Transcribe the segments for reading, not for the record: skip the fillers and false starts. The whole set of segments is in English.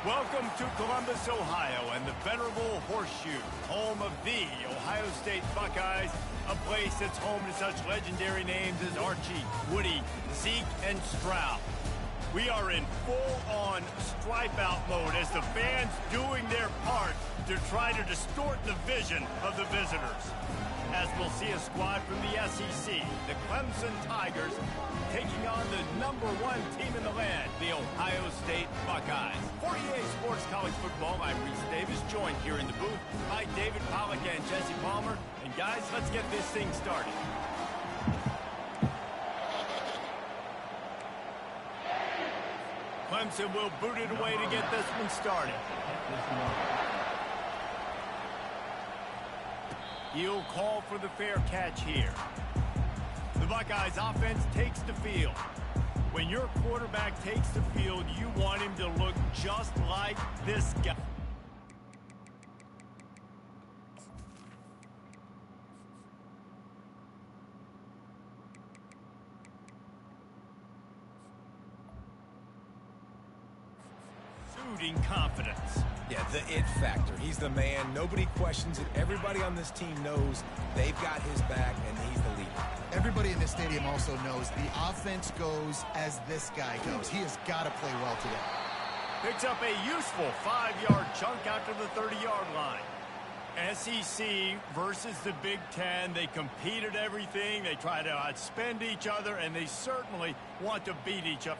Welcome to Columbus, Ohio, and the venerable Horseshoe, home of the Ohio State Buckeyes, a place that's home to such legendary names as Archie, Woody, Zeke, and Stroud. We are in full-on stripe-out mode as the fans doing their part to try to distort the vision of the visitors. As we'll see a squad from the SEC, the Clemson Tigers, taking on the #1 team in the land, the Ohio State Buckeyes. For EA Sports College Football, I'm Reese Davis, joined here in the booth by David Pollack and Jesse Palmer. And guys, let's get this thing started. Clemson will boot it away to get this one started. He'll call for the fair catch here. The Buckeyes offense takes the field. When your quarterback takes the field, you want him to look just like this guy. Exuding confidence. Yeah, the it factor. He's the man. Nobody questions it. Everybody on this team knows they've got his back, and he's the leader. Everybody in this stadium also knows the offense goes as this guy goes. He has got to play well today. Picks up a useful 5-yard chunk out to the 30-yard line. SEC versus the Big Ten. They compete at everything. They try to outspend each other, and they certainly want to beat each other.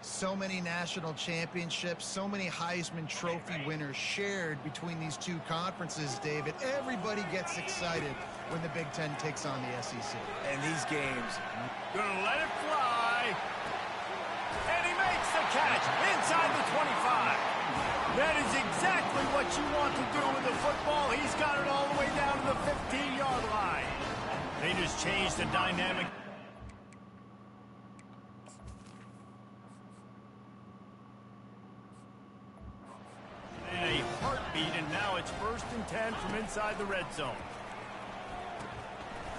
So many national championships, so many Heisman Trophy winners shared between these two conferences, David. Everybody gets excited when the Big Ten takes on the SEC. And these games... Gonna let it fly. And he makes the catch inside the 25. That is exactly what you want to do with the football. He's got it all the way down to the 15-yard line. They just changed the dynamic. And now it's 1st and 10 from inside the red zone.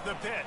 The pitch.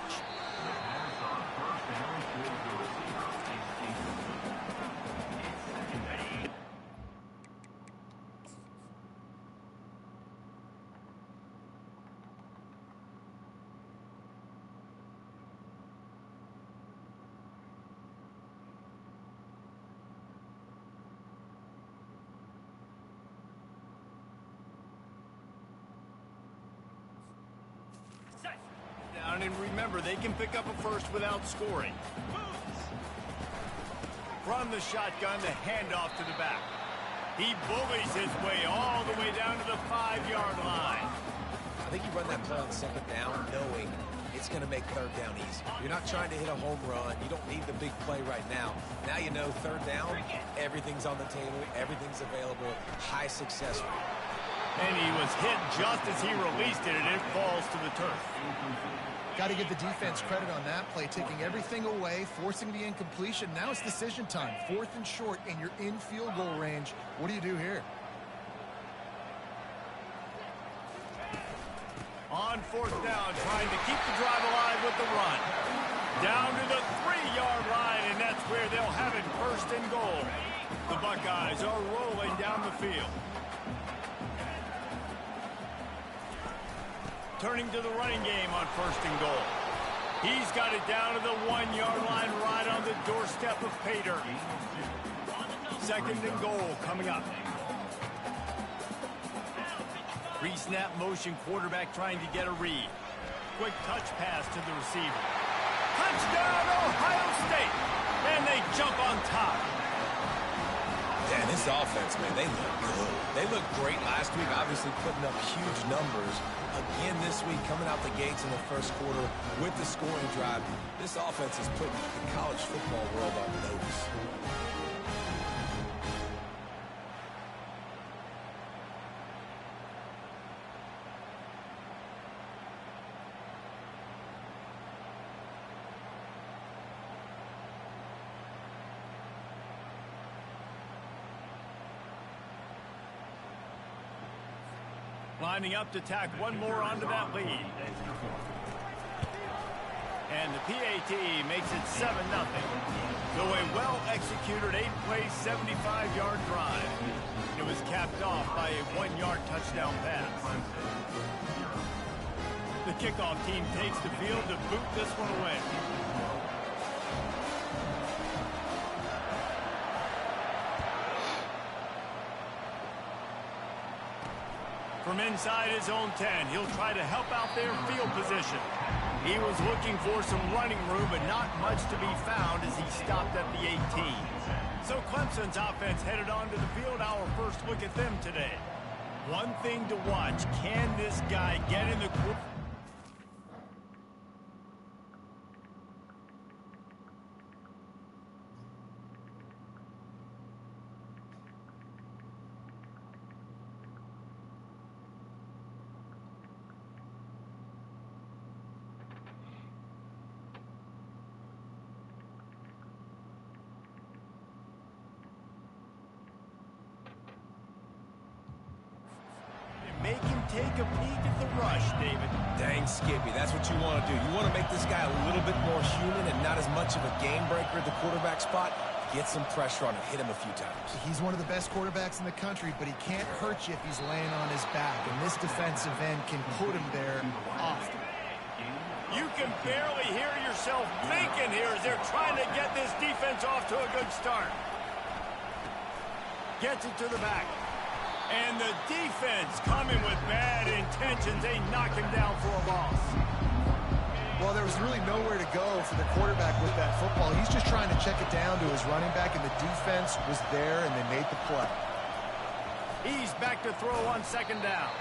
And remember, they can pick up a first without scoring. From the shotgun, the handoff to the back. He bullies his way all the way down to the 5-yard line. I think you run that play on 2nd down knowing it's going to make 3rd down easy. You're not trying to hit a home run. You don't need the big play right now. Now you know 3rd down, everything's on the table, everything's available, high success rate. And he was hit just as he released it, and it falls to the turf. Got to give the defense credit on that play, taking everything away, forcing the incompletion. Now it's decision time. 4th and short, and you're in field goal range. What do you do here? On 4th down, trying to keep the drive alive with the run. Down to the 3-yard line, and that's where they'll have it 1st and goal. The Buckeyes are rolling down the field. Turning to the running game on 1st and goal. He's got it down to the 1-yard line right on the doorstep of pay dirt. 2nd and goal coming up. Pre-snap motion, quarterback trying to get a read. Quick touch pass to the receiver. Touchdown, Ohio State! And they jump on top. And This offense, man, they look good. They looked great last week, obviously putting up huge numbers. Again this week, coming out the gates in the first quarter with the scoring drive. This offense is putting the college football world on notice. Lining up to tack one more onto that lead. And the PAT makes it 7-0. So a well-executed 8-play, 75-yard drive. It was capped off by a 1-yard touchdown pass. The kickoff team takes the field to boot this one away. From inside his own 10, he'll try to help out their field position. He was looking for some running room, but not much to be found as he stopped at the 18. So Clemson's offense headed onto the field. Our first look at them today. One thing to watch, can this guy get in the... Make him take a peek at the rush, David. Dang, Skippy, that's what you want to do. You want to make this guy a little bit more human and not as much of a game breaker at the quarterback spot. Get some pressure on him, hit him a few times. He's one of the best quarterbacks in the country, but he can't hurt you if he's laying on his back, and this defensive end can put him there often. You can barely hear yourself thinking here as they're trying to get this defense off to a good start. Gets it to the back. And the defense coming with bad intentions. They knock him down for a loss. Well, there was really nowhere to go for the quarterback with that football. He's just trying to check it down to his running back, and the defense was there, and they made the play. He's back to throw on second down.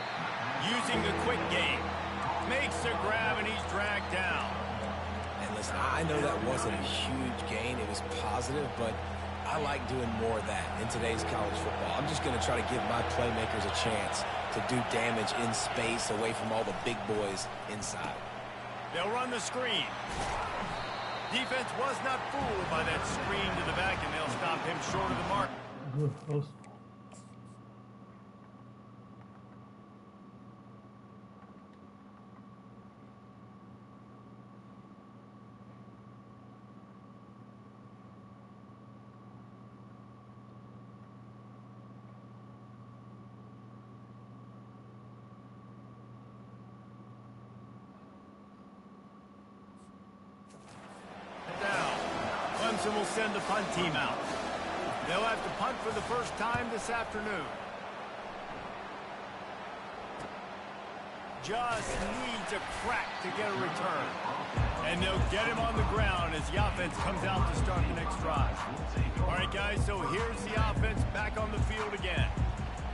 Using the quick game. Makes the grab, and he's dragged down. And listen, I know that wasn't a huge gain. It was positive, but I like doing more of that in today's college football. I'm just going to try to give my playmakers a chance to do damage in space away from all the big boys inside. They'll run the screen. Defense was not fooled by that screen to the back, and they'll stop him short of the mark. Good, close. Clemson will send the punt team out. They'll have to punt for the first time this afternoon. Just needs a crack to get a return. And they'll get him on the ground as the offense comes out to start the next drive. All right, guys, so here's the offense back on the field again.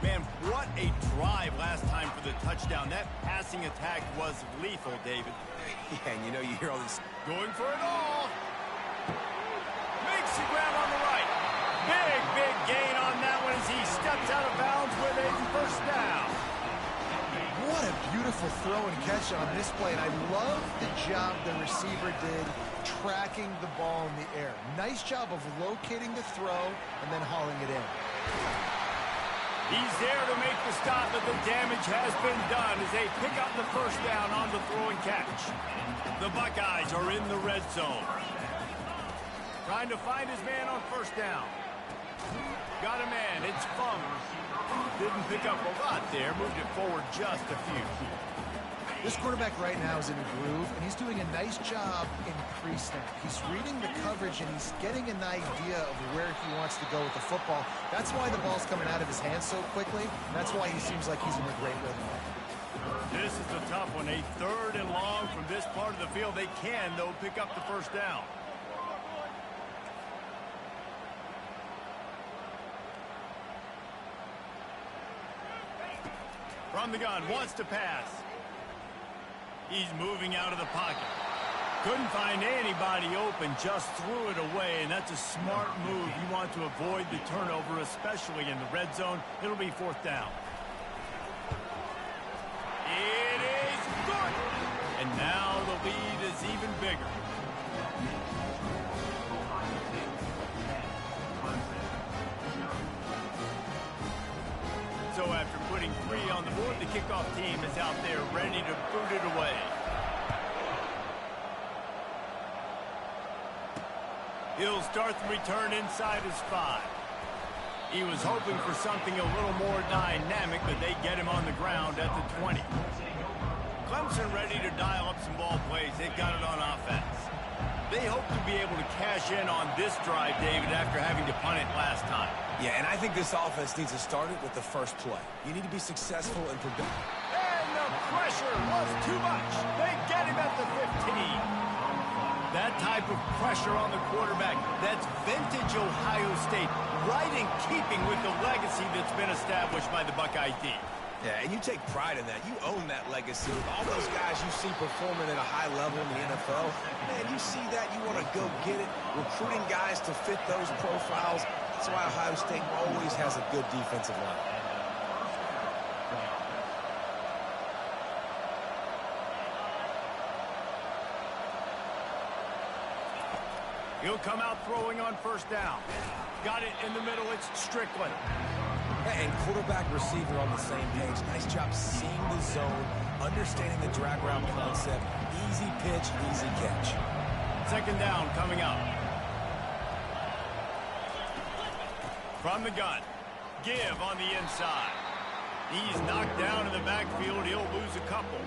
Man, what a drive last time for the touchdown. That passing attack was lethal, David. Yeah, and you know, you hear all this. Going for it all. Makes the grab on the right. Big gain on that one as he steps out of bounds with a first down. What a beautiful throw and catch on this play, and I love the job the receiver did tracking the ball in the air. Nice job of locating the throw and then hauling it in. He's there to make the stop, but the damage has been done as they pick up the first down on the throw and catch. The Buckeyes are in the red zone. Trying to find his man on first down. Got a man. It's Fung. Didn't pick up a lot there. Moved it forward just a few. This quarterback right now is in a groove, and he's doing a nice job in pre-snap. He's reading the coverage, and he's getting an idea of where he wants to go with the football. That's why the ball's coming out of his hands so quickly. That's why he seems like he's in a great rhythm. This is a tough one. A third and long from this part of the field. They can, though, pick up the first down. From the gun, wants to pass. He's moving out of the pocket. Couldn't find anybody open, just threw it away, and that's a smart move. You want to avoid the turnover, especially in the red zone. It'll be 4th down. It is good! And now the lead is even bigger. So after putting 3 on the board, the kickoff team is out there ready to boot it away. He'll start the return inside his 5. He was hoping for something a little more dynamic, but they get him on the ground at the 20. Clemson ready to dial up some ball plays. They've got it on offense. They hope to be able to cash in on this drive, David, after having to punt it last time. Yeah, and I think this offense needs to start it with the first play. You need to be successful and prevent. And the pressure was too much. They get him at the 15. That type of pressure on the quarterback, that's vintage Ohio State, right in keeping with the legacy that's been established by the Buckeye team. Yeah, and you take pride in that. You own that legacy. All those guys you see performing at a high level in the NFL, man, you see that, you want to go get it. Recruiting guys to fit those profiles. That's why Ohio State always has a good defensive line. He'll come out throwing on 1st down. Got it in the middle. It's Strickland. And quarterback receiver on the same page. Nice job seeing the zone, understanding the drag route concept. Easy pitch, easy catch. 2nd down coming up. From the gun. Give on the inside. He's knocked down in the backfield. He'll lose a couple.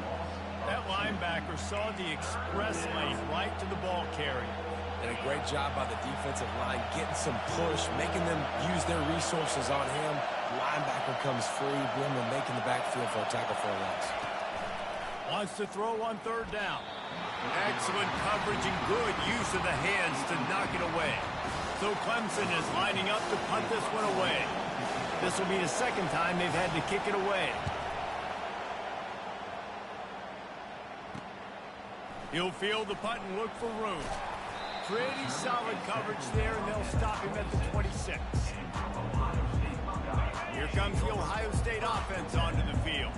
That linebacker saw the express lane right to the ball carrier. And a great job by the defensive line, getting some push, making them use their resources on him. Linebacker comes free, Brimley making the backfield for a tackle for a loss. Wants to throw on 3rd down. Excellent coverage and good use of the hands to knock it away. So Clemson is lining up to punt this one away. This will be the 2nd time they've had to kick it away. He'll field the punt and look for room. Pretty solid coverage there, and they'll stop him at the 26. Here comes the Ohio State offense onto the field.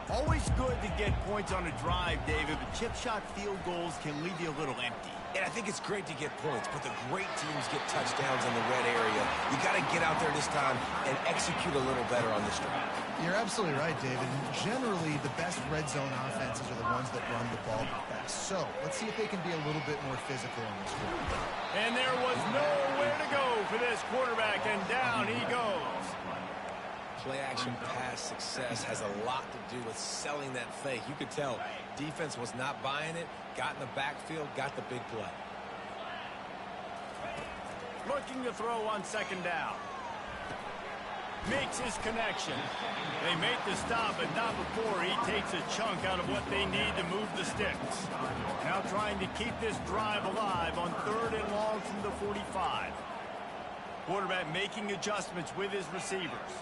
Always good to get points on a drive, David, but chip shot field goals can leave you a little empty. And I think it's great to get points, but the great teams get touchdowns in the red area. You got to get out there this time and execute a little better on this drive. You're absolutely right, David. Generally, the best red zone offenses are the ones that run the ball the best. So let's see if they can be a little bit more physical in this one. And there was nowhere to go for this quarterback, and down he goes. Play-action pass success has a lot to do with selling that fake. You could tell defense was not buying it, got in the backfield, got the big play. Looking to throw on 2nd down. Makes his connection. They make the stop, but not before he takes a chunk out of what they need to move the sticks. Now trying to keep this drive alive on 3rd and long from the 45. Quarterback making adjustments with his receivers.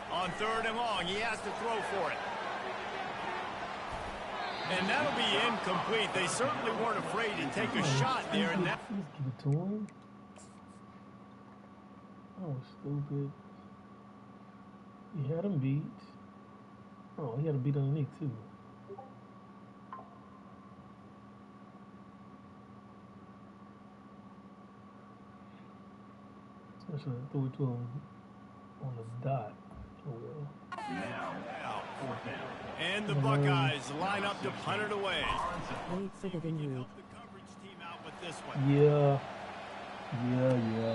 On 3rd and long, he has to throw for it. And that'll be incomplete. They certainly weren't afraid to take a shot there. And that... Give it to him. That was stupid. He had him beat. Oh, he had him beat underneath, too. I should have threw it to him on the dot. Oh, well. And the Buckeyes line up to punt it away. Yeah.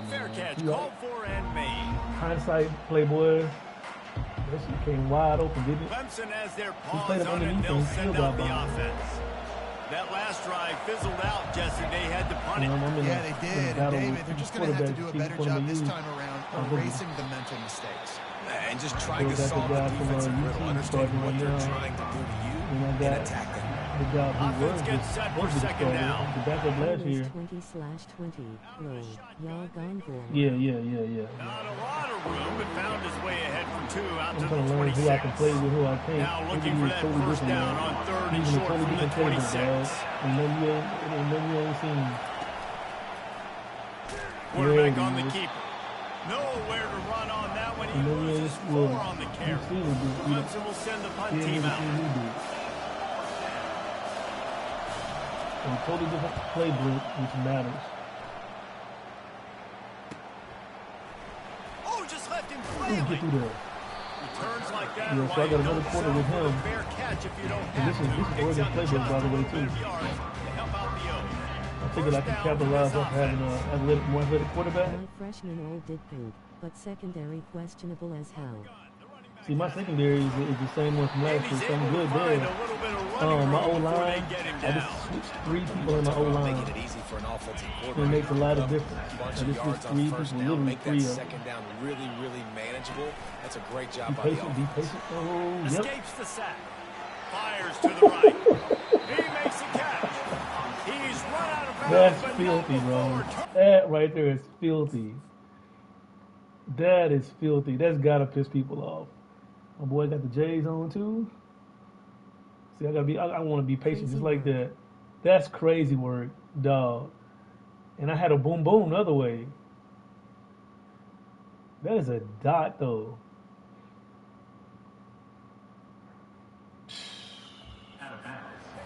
Fair catch called for and made. Hindsight, Playboy. That shit came wide open, didn't it? Clemson has their paws on it. They'll send out the offense. That last drive fizzled out, Jesse. They had to punt it. Yeah, they did. And David, they're just going to have to do a better job this time around erasing the mental mistakes. And just trying to solve the defensive riddle, understanding what they're trying to do to you and attack them. the guy who Offense gets set for second down. The backup last year. 20/20. Roll. Y'all gone for. Yeah. Not a lot of room, but found his way ahead for 2 out I'm to the trying to learn 26. who I can play with, who I can't. Now looking for that first down on 3rd and short from the 26. And then you ain't seen. Quarterback on the keeper. Nowhere to run on that one. He loses 4 on the carry. Clemson will send the punt team out. A totally different playbook, which matters. Oh, just left him Get flailing. through there. Returns like that. Yeah, so I got another quarter with him. Fair catch if you don't And have this is Oregon's playbook, by the way, too. I figured I could capitalize off having a more athletic quarterback. My freshman all did poop, but secondary questionable as hell. See, my secondary is the same one from last year, so I'm good there. My O-line, I just switched 3 people in my O-line. Making it easy for an offensive It quarterback. makes a lot of difference. A bunch I of just switched yards 3 on people, first down, literally make 3 that of them. second down really, really manageable. That's a great Be job by the patient, be offense. patient. Oh, yep. Escapes the sack. Fires to the right. He makes a catch. He's run out of bounds. That's but filthy, not bro. before. That right there is filthy. That is filthy. That's gotta piss people off. My boy got the J's on too. See, I want to be patient just like that. That's crazy work, dog. And I had a boom boom the other way. That is a dot though.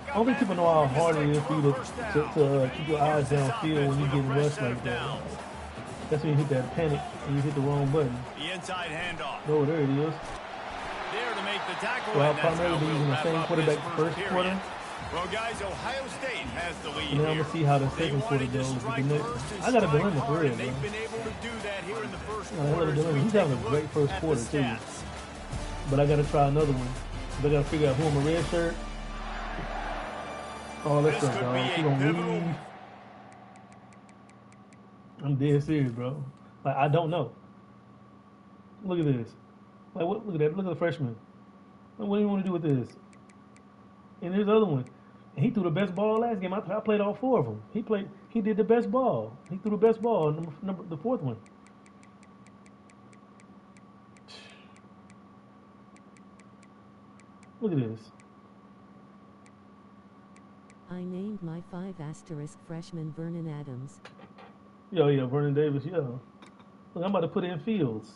I don't think people know how hard it is for you to keep your eyes downfield when you get rushed like that. That's when you hit that panic and you hit the wrong button. The inside handoff. Oh, there it is. There to make the tackle. So I'll and that's primarily how be we'll using the wrap same up quarterback this first period. quarter. Well, guys, Ohio State has the lead And then I'm here. gonna see how the They second quarter wanted to goes with strike the next. first and I got a strike dilemma for hard, real, and bro. they've been able to do that here in the first I got a quarter. dilemma. So He's we having take a great look first at quarter the too. stats. But I gotta try another one. I gotta figure out who I'm a red shirt. Oh, let's This go, could dog. be She a gonna pivotal. leave. I'm dead serious, bro. Like, I don't know. Look at this. Like, what? Look at that. Look at the freshman. Like, what do you want to do with this? And here's the other one. And he threw the best ball last game. I played all 4 of them. He did the best ball. He threw the best ball. The 4th one. Look at this. I named my 5* freshman Vernon Adams. Yeah, Vernon Davis, yeah. Look, I'm about to put in Fields.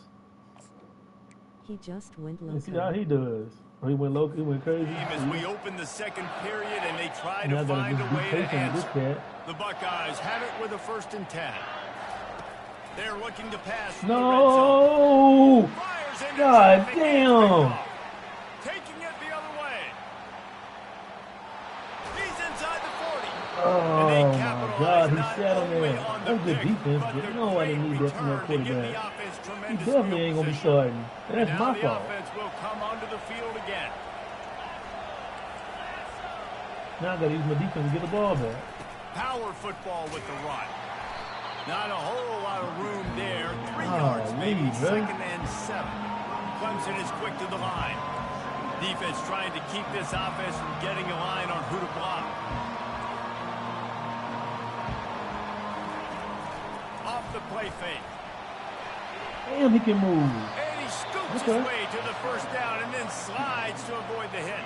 He just went And see loco. how he does. Oh, he went low, he went crazy. As we open the second period and they try Now I to gotta find just a be way to patient with this answer. cat. The Buckeyes have it with a 1st and 10. They're looking to pass from the red No! zone. Fires into God traffic, damn! takes off. Taking it the other way. He's inside the 40. Oh And they my capitalize God, he not sat on only there. on the That's good pick, defense, but but the no, I didn't great need that from that return to give the quarterback. offense He tremendous definitely field ain't gonna be position. starting. And that's Now my the fault. offense will come onto the field again. Now I gotta use my defense to get the ball back. Power football with the run. Not a whole lot of room there. 3 Oh, yards, maybe lead, right? 2nd and 7. Clemson is quick to the line. Defense trying to keep this offense from getting a line on who to block. Off the play fake. Damn, he can move. And he scoops Okay. his way to the 1st down and then slides to avoid the hit.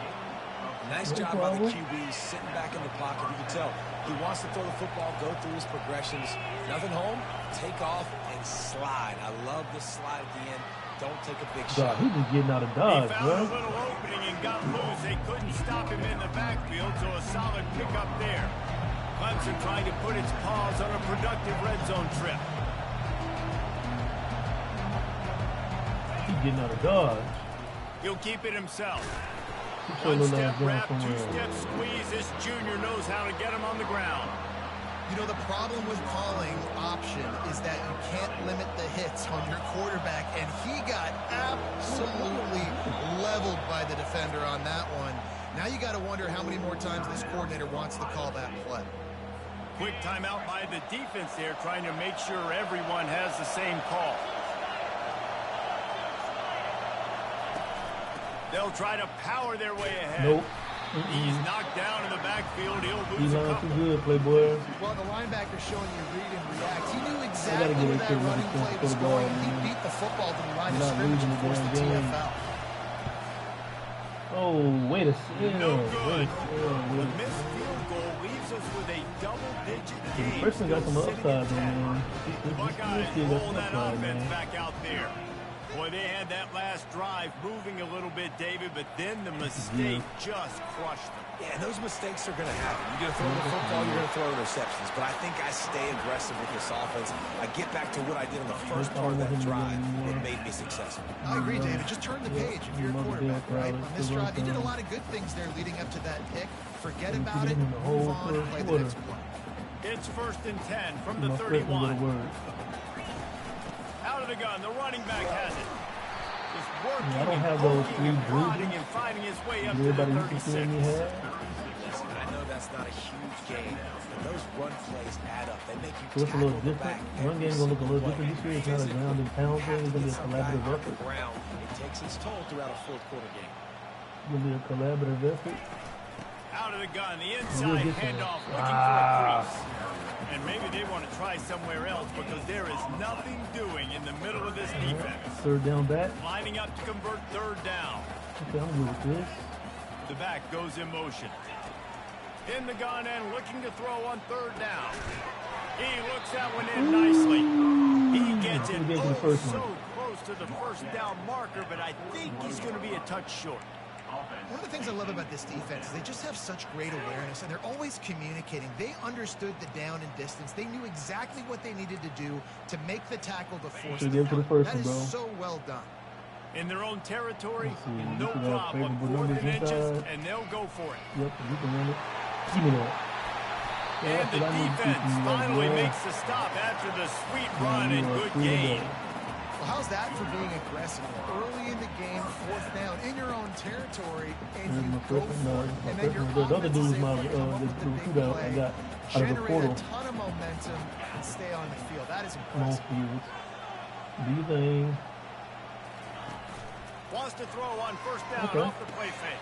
Nice No job by the problem. QB, sitting back in the pocket. You can tell he wants to throw the football, go through his progressions. Nothing home, take off and slide. I love the slide at the end. Don't take a big God, shot. he just getting out of He dodge, found a bro. little opening and got loose. They couldn't stop him in the backfield, so a solid pickup there. Clemson trying to put its paws on a productive red zone trip. He getting out of dodge. He'll keep it himself. He throw a One little step ass down wrap, somewhere. 2-step squeeze. This junior knows how to get him on the ground. You know, the problem with calling option is that you can't limit the hits on your quarterback, and he got absolutely leveled by the defender on that one. Now you got to wonder how many more times this coordinator wants to call that play. Quick timeout by the defense there, trying to make sure everyone has the same call. They'll try to power their way ahead. Nope. He's knocked down in the backfield. He'll lose a Too couple. good, playboy. Well, the linebacker's showing you read and react. He knew exactly where that running play was going. He beat the football to the line of scrimmage and forced the TFL. Oh, wait a second. No good. The missed field goal leaves us with a double-digit game. Person got some upside, man. The Buckeyes roll that offense back out there. Boy, they had that last drive moving a little bit, David, but then the mistake just crushed them. Yeah, and those mistakes are going to happen. You're going to throw the football, you're going to throw interceptions. But I think I stay aggressive with this offense. I get back to what I did in the first part of that drive. It made me successful. I agree, David. Just turn the page if you're a quarterback, right? On this drive, he did a lot of good things there leading up to that pick. Forget about it, move on, play the next play. It's 1st and 10 from the 31. Out of the gun, the running back has it. Just working I don't have those three prodding and finding his way up to the 36. Listen, I know that's not a huge game, but those run plays add up. They make you So it's a little different. Run game's gonna look a little different this year. It's not a ground and pound thing. It's gonna be a collaborative effort. It takes its toll throughout a fourth quarter game. It's gonna be a collaborative effort. Out of the gun, the inside handoff, looking for a crease. And maybe they want to try somewhere else because there is nothing doing in the middle of this defense. Third down back. Lining up to convert third down. Okay, I'm good with this. The back goes in motion. In the gun and looking to throw on third down. He looks that one in nicely. He gets it so close to the first down marker, but I think he's going to be a touch short. One of the things I love about this defense is they just have such great awareness, and they're always communicating. They understood the down and distance. They knew exactly what they needed to do to make the tackle to force the punt. That is so well done. In their own territory, no problem. 4th and inches, and they'll go for it. Yep, you can run it. Give me that. And the defense finally makes the stop after the sweet run and good gain. Well, how's that for being aggressive? Early in the game, 4th down, in your own territory, and you go for it. And then your offense is able to come up with the big play, generate a ton of momentum, and stay on the field. That is impressive. Do you think? Wants to throw on 1st down off the play fake.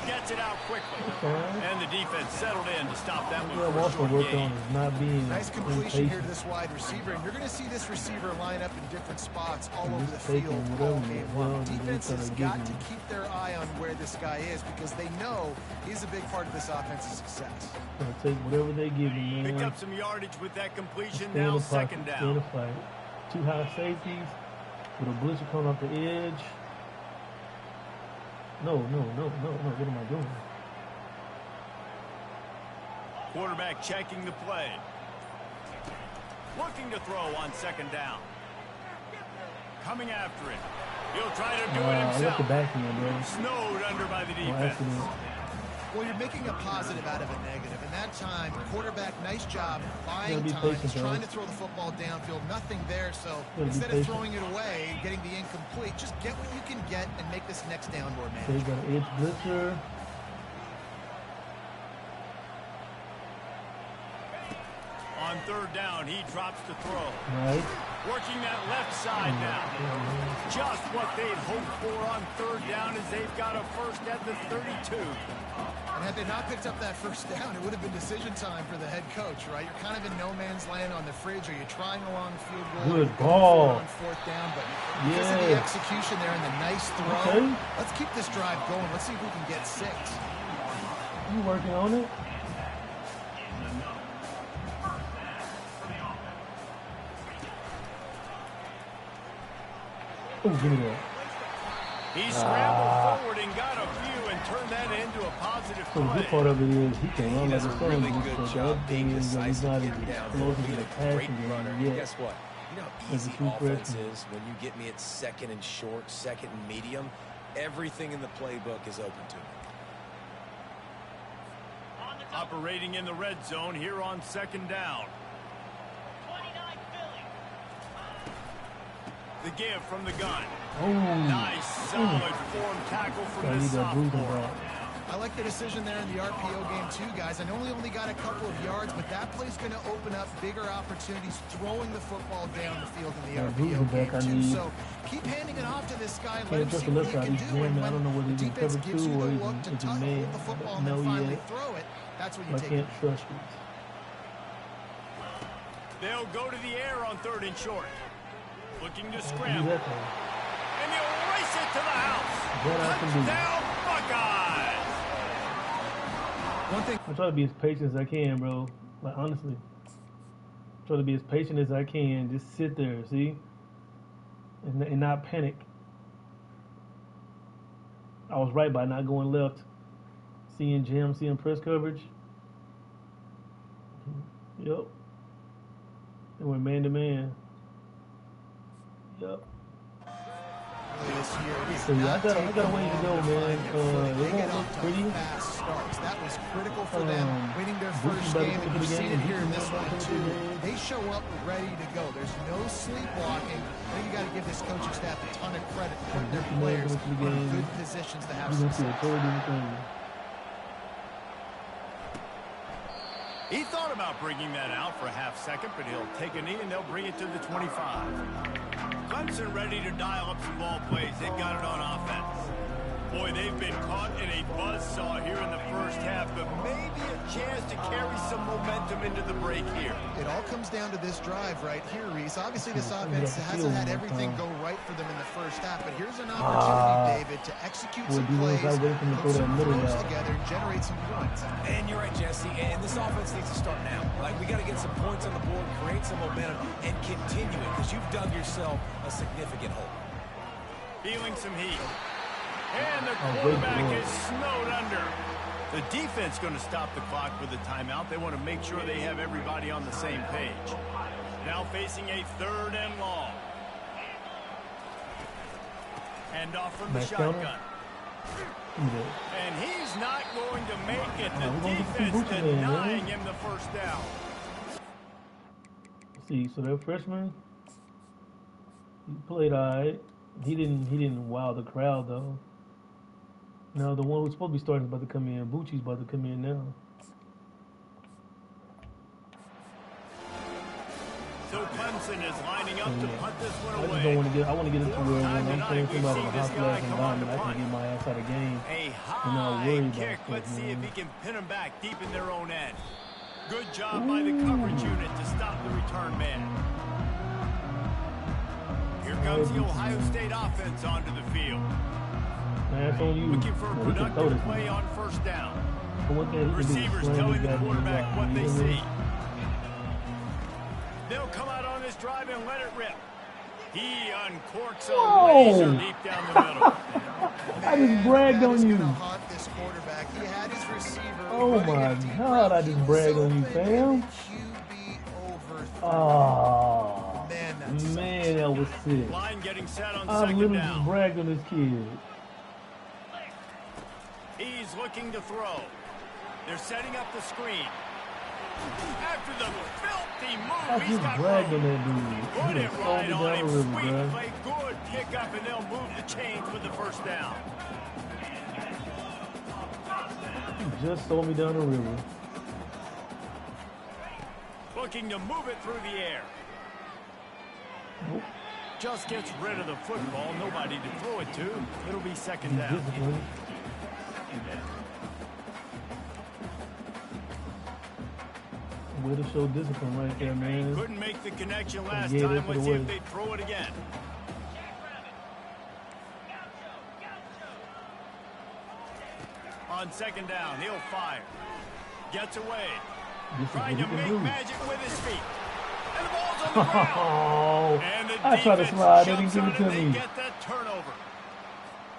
Gets it out quickly. And the defense settled in to stop that one. Yeah, also worked on is not being nice completion here to this wide receiver, and you're going to see this receiver line up in different spots all over the field all game long. Defense has got to keep their eye on where this guy is because they know he's a big part of this offense's success. Gonna take whatever they give him, man. Picked up some yardage with that completion. Stay now in the pocket, 2nd down. Stay in the fight. 2 high safeties with a blitzer coming off the edge. No. What am I doing? Quarterback checking the play. Looking to throw on 2nd down. Coming after it. He'll try to do it himself. I left the back end, bro. Snowed under by the defense. Well, you're making a positive out of a negative. And that time, quarterback, nice job, buying time. He's trying to throw the football downfield. Nothing there. So instead of throwing it away, getting the incomplete, just get what you can get and make this next down more manageable. They got an edge blitzer. On 3rd down, he drops to throw. Right. Working that left side now. Just what they'd hoped for on 3rd down as they've got a first at the 32. And had they not picked up that 1st down, it would have been decision time for the head coach, right? You're kind of in no man's land on the fridge. Are you trying a long field goal? Good ball. On 4th down, but because of the execution there and the nice throw, let's keep this drive going. Let's see if we can get 6. You working on it? Oh, give me that. He scrambled forward and got a few and turned that into a positive play. So the good part of it is he can run like a son. Really good job being decisive, not getting as down, explosive being in the a great passing runner. game. Guess what? You know how easy offense is when you get me at 2nd and short, 2nd and medium. Everything in the playbook is open to me. Operating in the red zone here on 2nd down. The give from the gun. Oh. Nice, solid form tackle from the sophomore. I like the decision there in the RPO game too, guys. I know he only got a couple of yards, but that play's going to open up bigger opportunities throwing the football down the field in the RPO game too. So keep handing it off to this guy. Let him see what he can do. And when the defense gives you the look to hold the football and then finally throw it, that's when you take it. I can't trust you. They'll go to the air on 3rd and short. Looking to scramble. And they'll race it to the house. Touchdown, Buckeyes! One thing. I try to be as patient as I can, bro. Like, honestly. Try to be as patient as I can. Just sit there, see? And not panic. I was right by not going left. Seeing jam, seeing press coverage. Yep. And we're man to man. Yep. So yeah, I got a way to go, man. They won't look pretty. That was critical for them, winning their first game, and you see it here in this one too. They show up ready to go. There's no sleepwalking. I think you got to give this coaching staff a ton of credit for putting their players in good positions to have success. He thought about bringing that out for a half second, but he'll take a knee and they'll bring it to the 25. Clemson ready to dial up some ball plays. They've got it on offense. Boy, they've been caught in a buzzsaw here in the first half, but maybe a chance to carry some momentum into the break here. It all comes down to this drive right here, Reese. Obviously, this offense hasn't had everything go right for them in the first half, but here's an opportunity, David, to execute some plays, put some throws together, and generate some points. And you're right, Jesse, and this offense needs to start now. Like, we got to get some points on the board, create some momentum, and continue it, because you've dug yourself a significant hole. Feeling some heat. And the quarterback is snowed under. The defense going to stop the clock with a timeout. They want to make sure they have everybody on the same page. Now facing a 3rd and long. Hand off from the shotgun. And he's not going to make it. The defense denying him the first down. See, so that freshman, he played all right. He didn't wow the crowd though. Now the one who's supposed to be starting is about to come in. Bucci's about to come in now. So Clemson is lining up to punt this one away. I just don't want to get. I want to get into where when I'm playing somebody in a high-class environment, I can get my ass out of game. A high kick. Let's see if he can pin them back deep in their own end. Good job by the coverage unit to stop the return man. Here comes the Ohio State offense onto the field. Looking for a productive play on first down. Receivers telling the quarterback what they see. They'll come out on this drive and let it rip. He uncorks a laser deep down the middle. I just bragged on you. This quarterback. He had his receiver. Oh my God! I just bragged on you, fam. Oh man, that was sick. Line getting set on I second literally down. just bragged on this kid. He's looking to throw. They're setting up the screen. After the filthy move, he's got bragged on that dude. Put it right on him. River, Sweet bro. play, good pickup, and they'll move the chains with the first down. He just sold me down the river. Looking to move it through the air. Nope. Just gets rid of the football. Nobody to throw it to. It'll be second down. Way to show discipline right there, man. Couldn't make the connection last time. Let's see if they throw it again. On second down, he'll fire. Gets away. Trying to make magic with his feet. And the ball's on the ground. And the I tried to slide. They didn't defense give it jumps to on it. me. They get that turnover.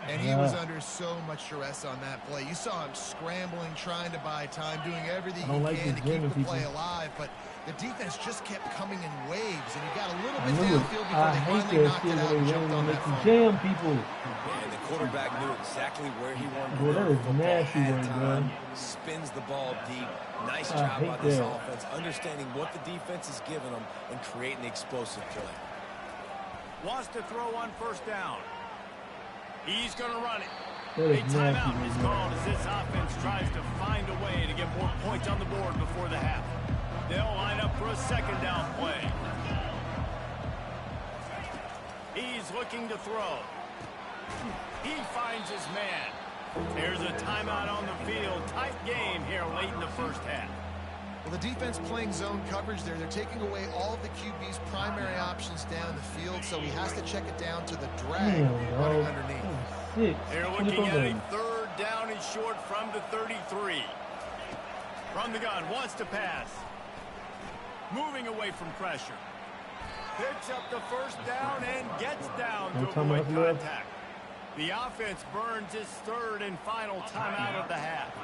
And he was under so much stress on that play. You saw him scrambling, trying to buy time, doing everything he can to keep the play alive. But the defense just kept coming in waves, and he got a little bit downfield before they finally knocked it out and jumped on that phone. Jam people. And the quarterback knew exactly where he wanted to Boy, go. that is nasty right there. Spins the ball deep. Nice job by this offense, understanding what the defense is giving them and creating the explosive play. Wants to throw on first down. He's going to run it. That A is nasty timeout right is there. called as this offense tries to find a way to get more points on the board before the half. They'll line up for a second down play. He's looking to throw. He finds his man. There's a timeout on the field. Tight game here late in the first half. Well, the defense playing zone coverage there. They're taking away all of the QB's primary options down the field, so he has to check it down to the drag running underneath. Six. They're looking at a third down and short from the 33. From the gun, wants to pass. Moving away from pressure. Picks up the first down and gets down to avoid contact. The offense burns its third and final timeout of the half.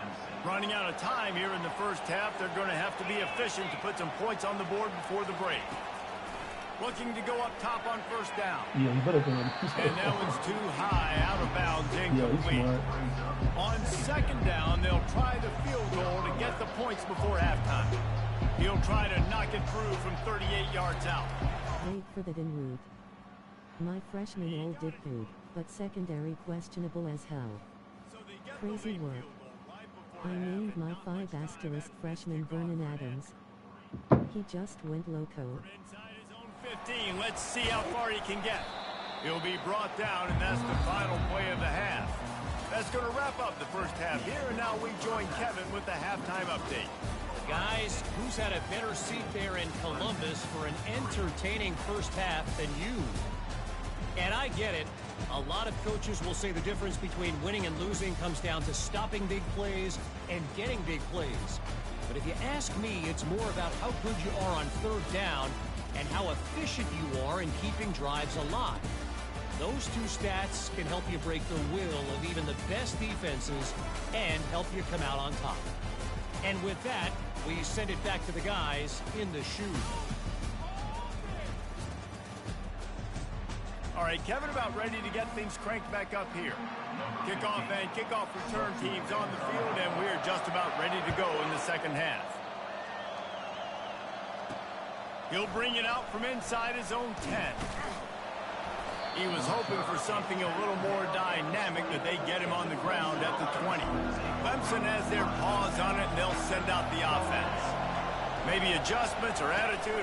Running out of time here in the first half, they're going to have to be efficient to put some points on the board before the break. Looking to go up top on first down. Yeah, you better go. And that one's too high, out of bounds, Yeah, incomplete. he's smart. On second down, they'll try the field goal to get the points before halftime. He'll try to knock it through from 38 yards out. Wait for that en route. My freshman all did good, but secondary questionable as hell. So they get Crazy the late work. field goal right before I halftime. named my 5 freshman Vernon Adams. He just went loco. From inside his own 15, let's see how far he can get. He'll be brought down, and that's the final play of the half. That's going to wrap up the first half here, and now we join Kevin with the halftime update. Guys, who's had a better seat there in Columbus for an entertaining first half than you? And I get it. A lot of coaches will say the difference between winning and losing comes down to stopping big plays and getting big plays. But if you ask me, it's more about how good you are on third down and how efficient you are in keeping drives alive. Those two stats can help you break the will of even the best defenses and help you come out on top. And with that, we send it back to the guys in the shoe. All right, Kevin, about ready to get things cranked back up here. Kickoff and kickoff return teams on the field, and we're just about ready to go in the second half. He'll bring it out from inside his own 10. He was hoping for something a little more dynamic, that they get him on the ground at the 20. Clemson has their paws on it, and they'll send out the offense. Maybe adjustments or attitude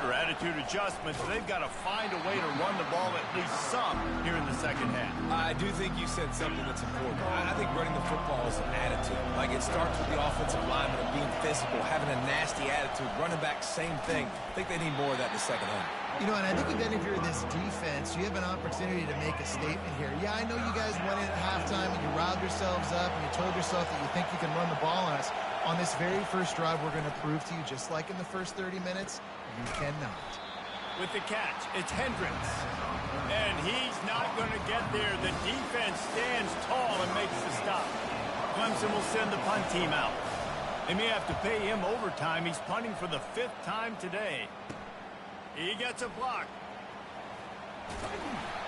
adjustments. They've got to find a way to run the ball at least some here in the second half. I do think you said something that's important. I think running the football is an attitude. Like, it starts with the offensive lineman and being physical, having a nasty attitude. Running back, same thing. I think they need more of that in the second half. You know, and I think again, if you're this defense, you have an opportunity to make a statement here. Yeah, I know you guys went in at halftime and you riled yourselves up and you told yourself that you think you can run the ball on us. On this very first drive, we're going to prove to you, just like in the first 30 minutes, you cannot. With the catch, it's Hendricks. And he's not going to get there. The defense stands tall and makes the stop. Clemson will send the punt team out. They may have to pay him overtime. He's punting for the 5th time today. He gets a block.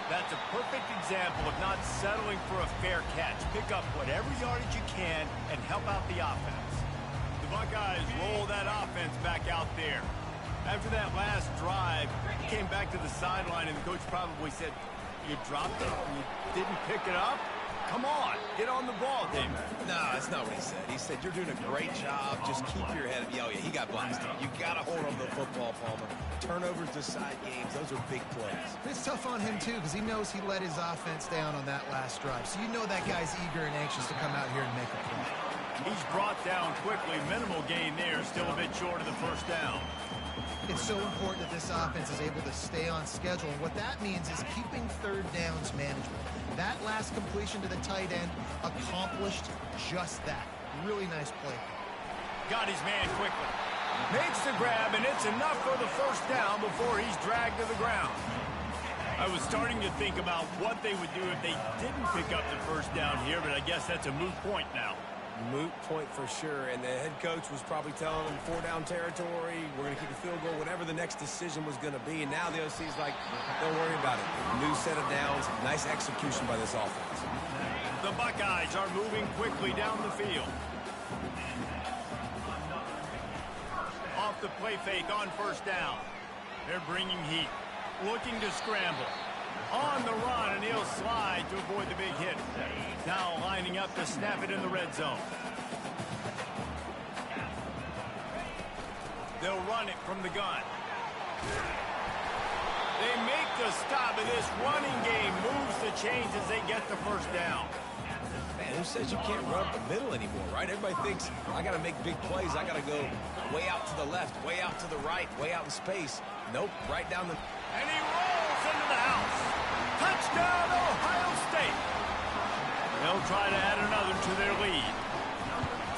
That's a perfect example of not settling for a fair catch. Pick up whatever yardage you can and help out the offense. The Buckeyes roll that offense back out there. After that last drive, he came back to the sideline, and the coach probably said, "You dropped it? You didn't pick it up? Come on, get on the ball, David." No, that's not what he said. He said, you're doing a great job. Just keep your head up. Oh, yeah, he got blasted. You got to hold on to the football, Palmer. Turnovers decide games. Those are big plays. It's tough on him, too, because he knows he let his offense down on that last drive. So you know that guy's eager and anxious to come out here and make a play. He's brought down quickly. Minimal gain there. Still a bit short of the first down. It's so important that this offense is able to stay on schedule. And what that means is keeping third downs manageable. That last completion to the tight end accomplished just that. Really nice play. Got his man quickly. Makes the grab, and it's enough for the first down before he's dragged to the ground. I was starting to think about what they would do if they didn't pick up the first down here, but I guess that's a moot point now. Moot point for sure, and the head coach was probably telling them 4-down territory, we're going to kick a field goal, whatever the next decision was going to be, and now the OC's like, don't worry about it. New set of downs, nice execution by this offense. The Buckeyes are moving quickly down the field. Off the play fake on first down. They're bringing heat, looking to scramble. On the run, and he'll slide to avoid the big hit. Now lining up to snap it in the red zone. They'll run it from the gun. They make the stop, and this running game moves the chains as they get the first down. Man, who says you can't run up the middle anymore, right? Everybody thinks, I got to make big plays. I got to go way out to the left, way out to the right, way out in space. Nope, right down the... And he rolls into the house. Touchdown, Ohio State. They'll try to add another to their lead.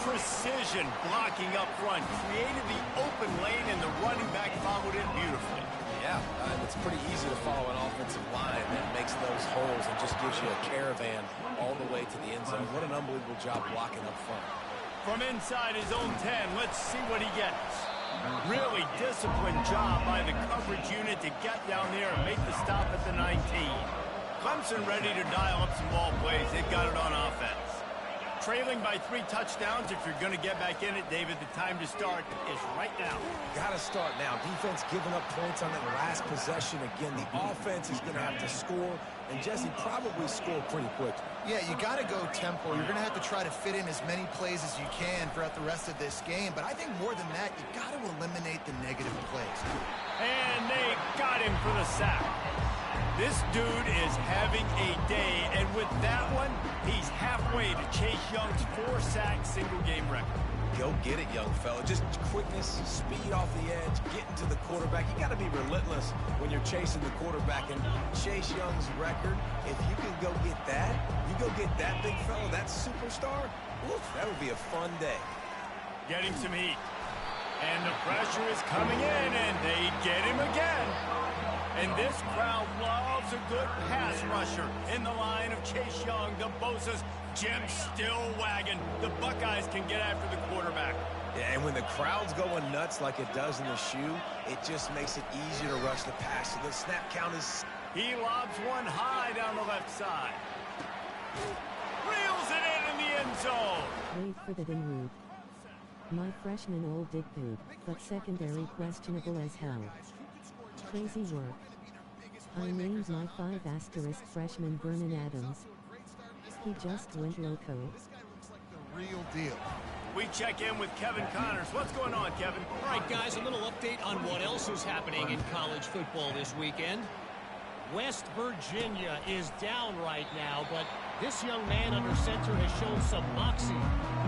Precision blocking up front created the open lane, and the running back followed it beautifully. Yeah, it's pretty easy to follow an offensive line that makes those holes and just gives you a caravan all the way to the end zone. What an unbelievable job blocking up front. From inside his own 10, let's see what he gets. Really disciplined job by the coverage unit to get down there and make the stop at the 19. Clemson ready to dial up some ball plays. They've got it on offense. Trailing by 3 touchdowns. If you're going to get back in it, David, the time to start is right now. Got to start now. Defense giving up points on that last possession. Again, the offense is going to have to score, and Jesse probably score pretty quick. Yeah, you got to go tempo. You're going to have to try to fit in as many plays as you can throughout the rest of this game. But I think more than that, you got to eliminate the negative plays. And they got him for the sack. This dude is having a day, and with that one, he's halfway to Chase Young's 4-sack single-game record. Go get it, young fella. Just quickness, speed off the edge, getting to the quarterback. You got to be relentless when you're chasing the quarterback. And Chase Young's record, if you can go get that, you go get that big fella, that superstar, oof, that would be a fun day. Getting some heat. And the pressure is coming in, and they get him again. And this crowd loves a good pass rusher in the line of Chase Young. The Bosa's Jim still wagging. The Buckeyes can get after the quarterback. Yeah, and when the crowd's going nuts like it does in the shoe, it just makes it easier to rush the pass. So the snap count is... He lobs one high down the left side. Reels it in the end zone. Wait for that en route. My freshman old dick poop, but secondary questionable as hell. Crazy work. I named my 5* freshman Vernon Adams. He just went loco. Real deal. We check in with Kevin Connors. What's going on, Kevin? All right, guys, a little update on what else is happening in college football this weekend. West Virginia is down right now, but this young man under center has shown some moxie.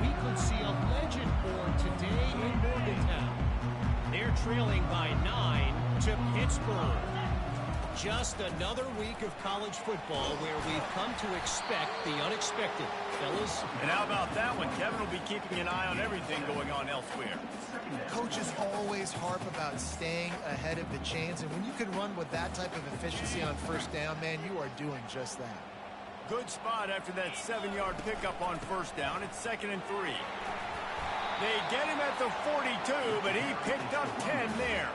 We could see a legend born today in Morgantown. They're trailing by 9 to Pittsburgh. Just another week of college football where we've come to expect the unexpected. Fellas? And how about that one? Kevin will be keeping an eye on everything going on elsewhere. Coaches always harp about staying ahead of the chains, and when you can run with that type of efficiency on first down, man, you are doing just that. Good spot after that 7-yard pickup on first down. It's 2nd and 3. They get him at the 42, but he picked up 10 there.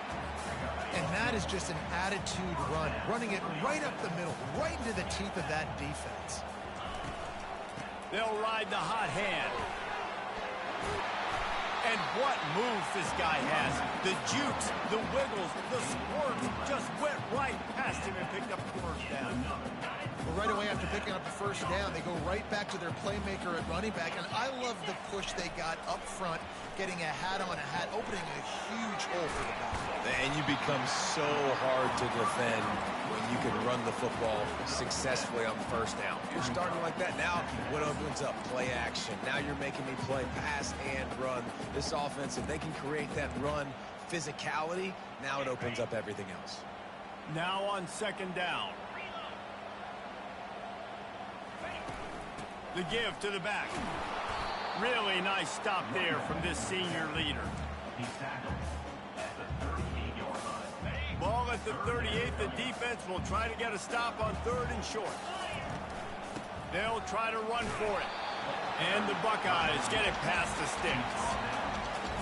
And that is just an attitude run, running it right up the middle, right into the teeth of that defense. They'll ride the hot hand. And what moves this guy has. The jukes, the wiggles, the squirts just went right past him and picked up the first down. Well, right away after picking up the first down, they go right back to their playmaker at running back. And I love the push they got up front, getting a hat on a hat, opening a huge hole for the back. And you become so hard to defend when you can run the football successfully on first down. You're starting like that. Now what opens up? Play action. Now you're making me play pass and run. This offense, if they can create that run physicality, now it opens up everything else. Now on 2nd down. The give to the back. Really nice stop there from this senior leader. Ball at the 38. The defense will try to get a stop on 3rd and short. They'll try to run for it. And the Buckeyes get it past the sticks.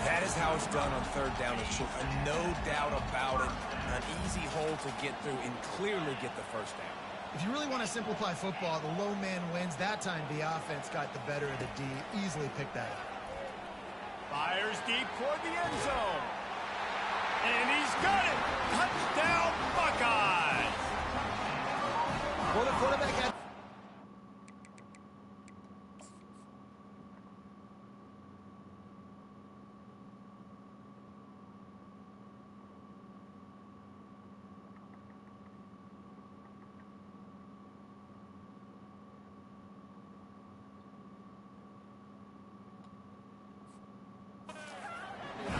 That is how it's done on 3rd down and short. And no doubt about it. An easy hole to get through and clearly get the first down. If you really want to simplify football, the low man wins. That time the offense got the better of the D. Easily picked that up. Fires deep toward the end zone. And he's got it. Touchdown, Buckeyes. quarterback had...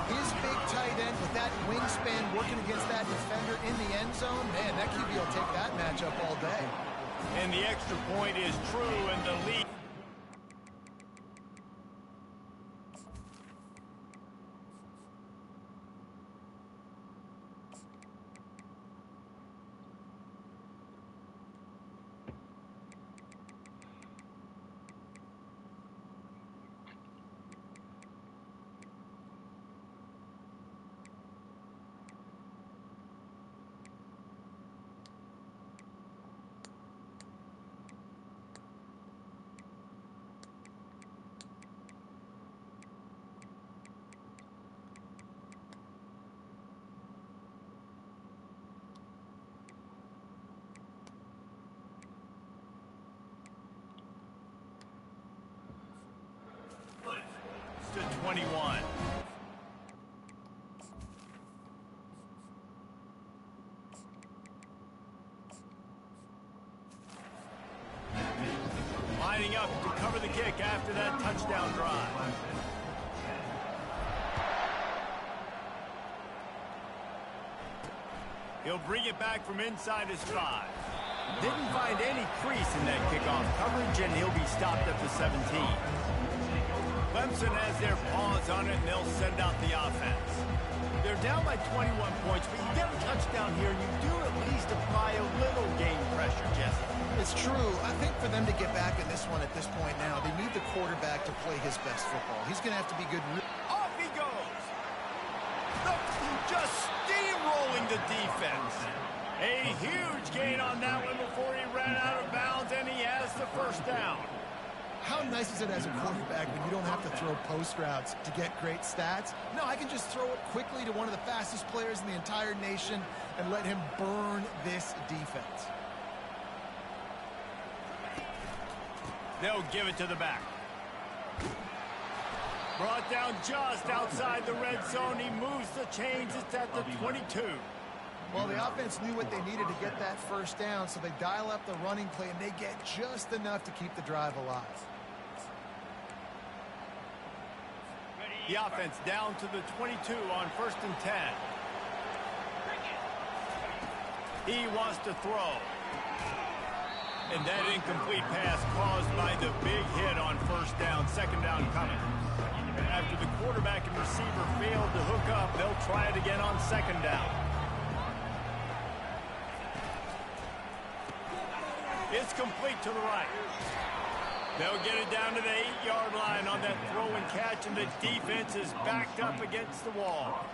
His big tight end with that wingspan working against that defender in the end zone, man, that QB will take that matchup all day. And the extra point is true in the lead. To 21. Lining up to cover the kick after that touchdown drive. He'll bring it back from inside his 5. Didn't find any crease in that kickoff coverage, and he'll be stopped at the 17. Clemson has their paws on it, and they'll send out the offense. They're down by 21 points, but you get a touchdown here, and you do at least apply a little game pressure, Jesse. It's true. I think for them to get back in this one at this point now, they need the quarterback to play his best football. He's going to have to be good. Off he goes. Just steamrolling the defense. A huge gain on that one before he ran out of bounds, and he has the first down. How nice is it as a quarterback when you don't have to throw post routes to get great stats? No, I can just throw it quickly to one of the fastest players in the entire nation and let him burn this defense. They'll give it to the back. Brought down just outside the red zone. He moves the chains. It's at the 22. Well, the offense knew what they needed to get that first down, so they dial up the running play, and they get just enough to keep the drive alive. The offense down to the 22 on 1st and 10. He wants to throw. And that incomplete pass caused by the big hit on 1st down, 2nd down coming. After the quarterback and receiver failed to hook up, they'll try it again on 2nd down. It's complete to the right. They'll get it down to the 8-yard line on that throw and catch, and the defense is backed up against the wall.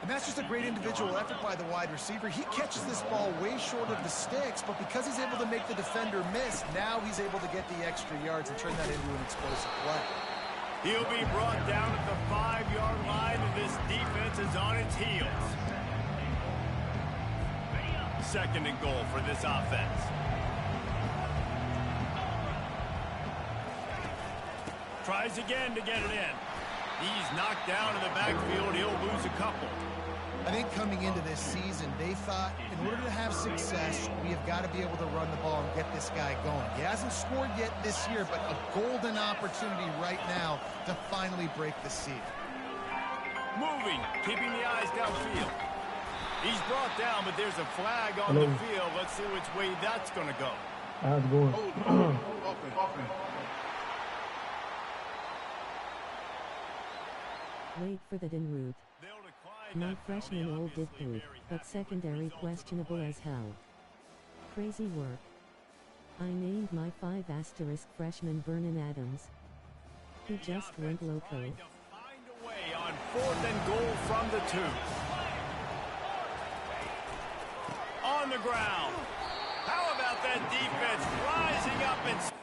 And that's just a great individual effort by the wide receiver. He catches this ball way short of the sticks, but because he's able to make the defender miss, now he's able to get the extra yards and turn that into an explosive play. He'll be brought down at the 5-yard line, and this defense is on its heels. 2nd and goal for this offense. Tries again to get it in. He's knocked down in the backfield. He'll lose a couple. I think coming into this season, they thought in order to have success, we have got to be able to run the ball and get this guy going. He hasn't scored yet this year, but a golden opportunity right now to finally break the seal. Moving, keeping the eyes downfield. He's brought down, but there's a flag on the field. Let's see which way that's going to go. How's it going? Late for the en route. My freshman old did poop, but secondary questionable as hell. Crazy work. I named my 5 asterisk freshman Vernon Adams. He just went loco. Find a way on 4th and goal from the 2. On the ground. How about that defense rising up and...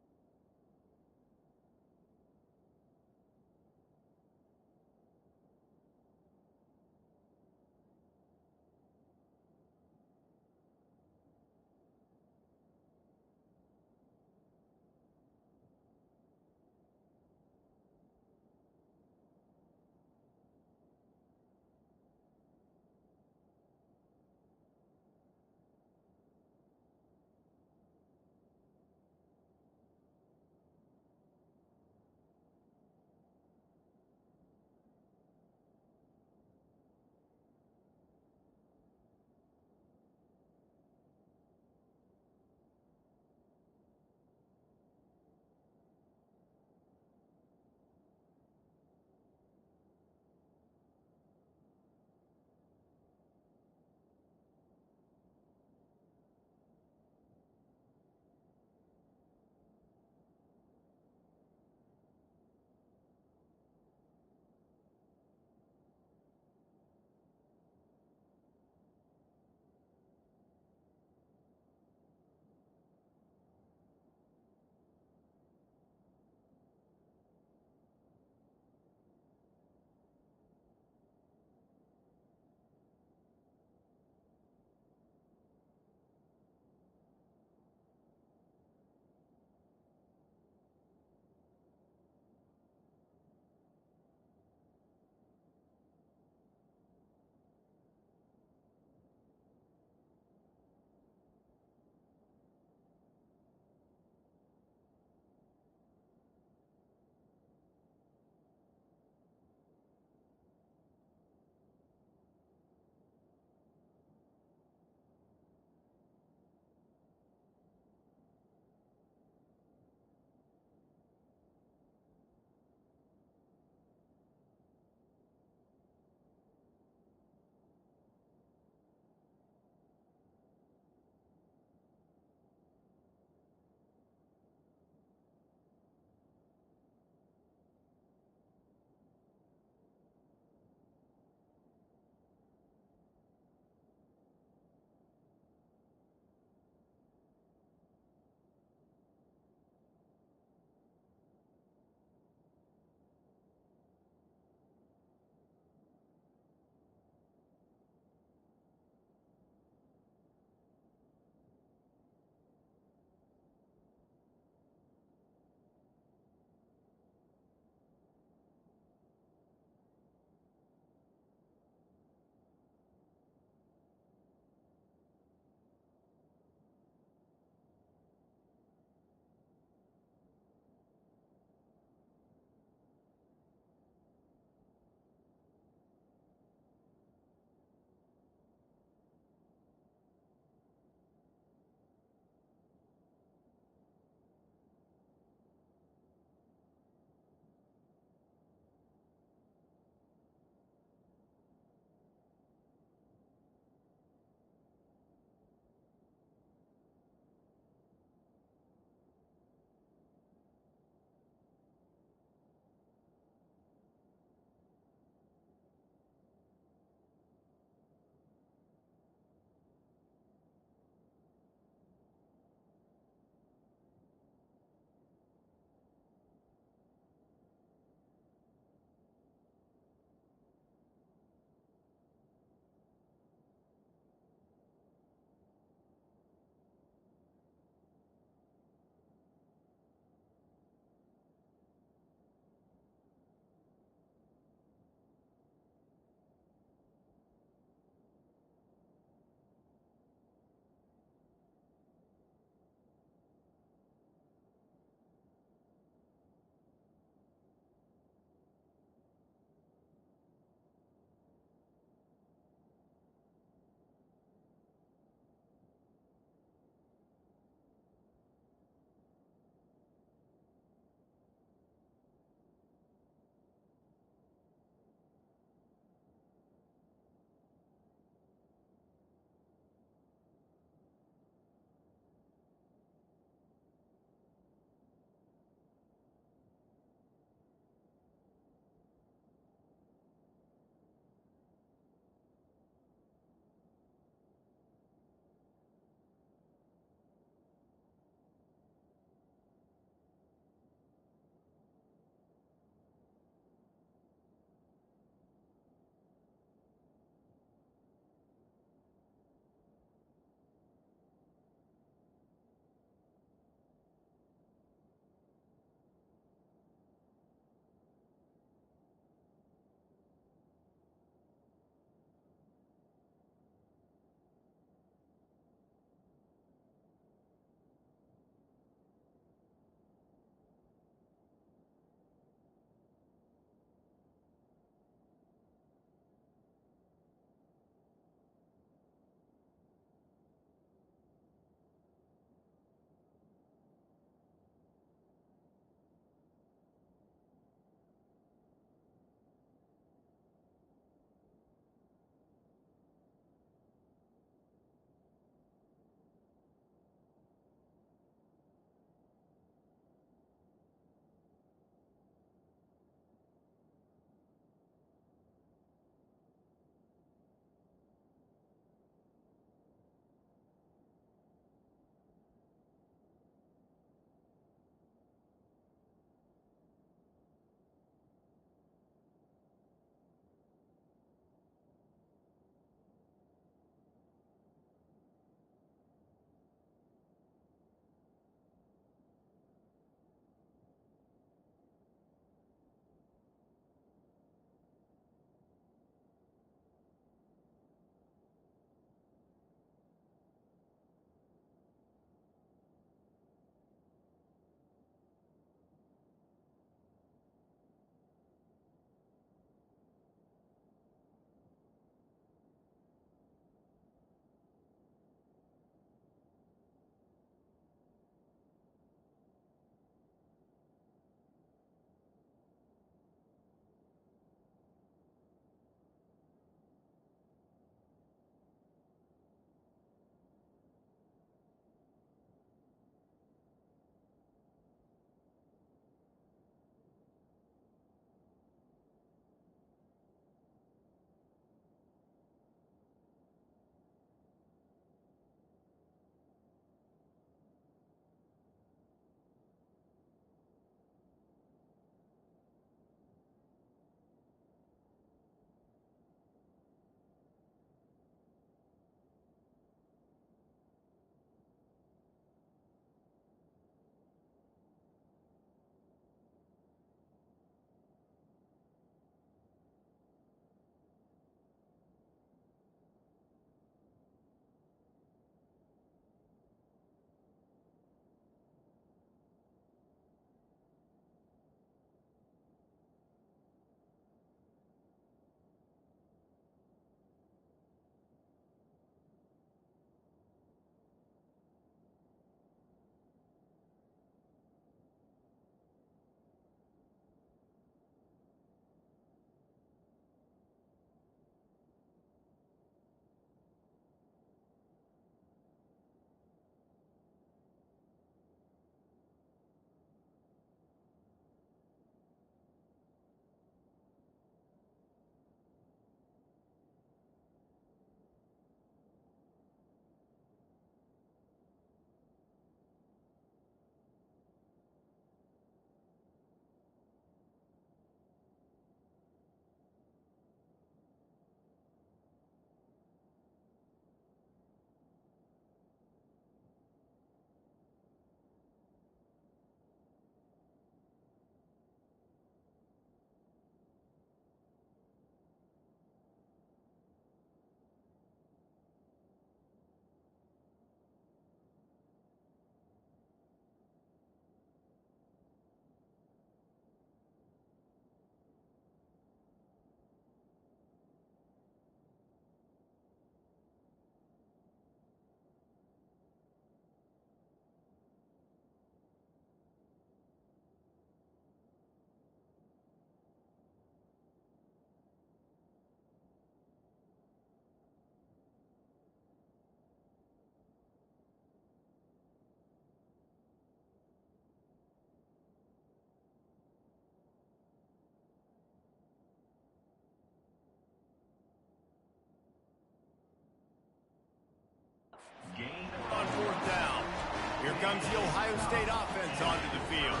Here comes the Ohio State offense onto the field.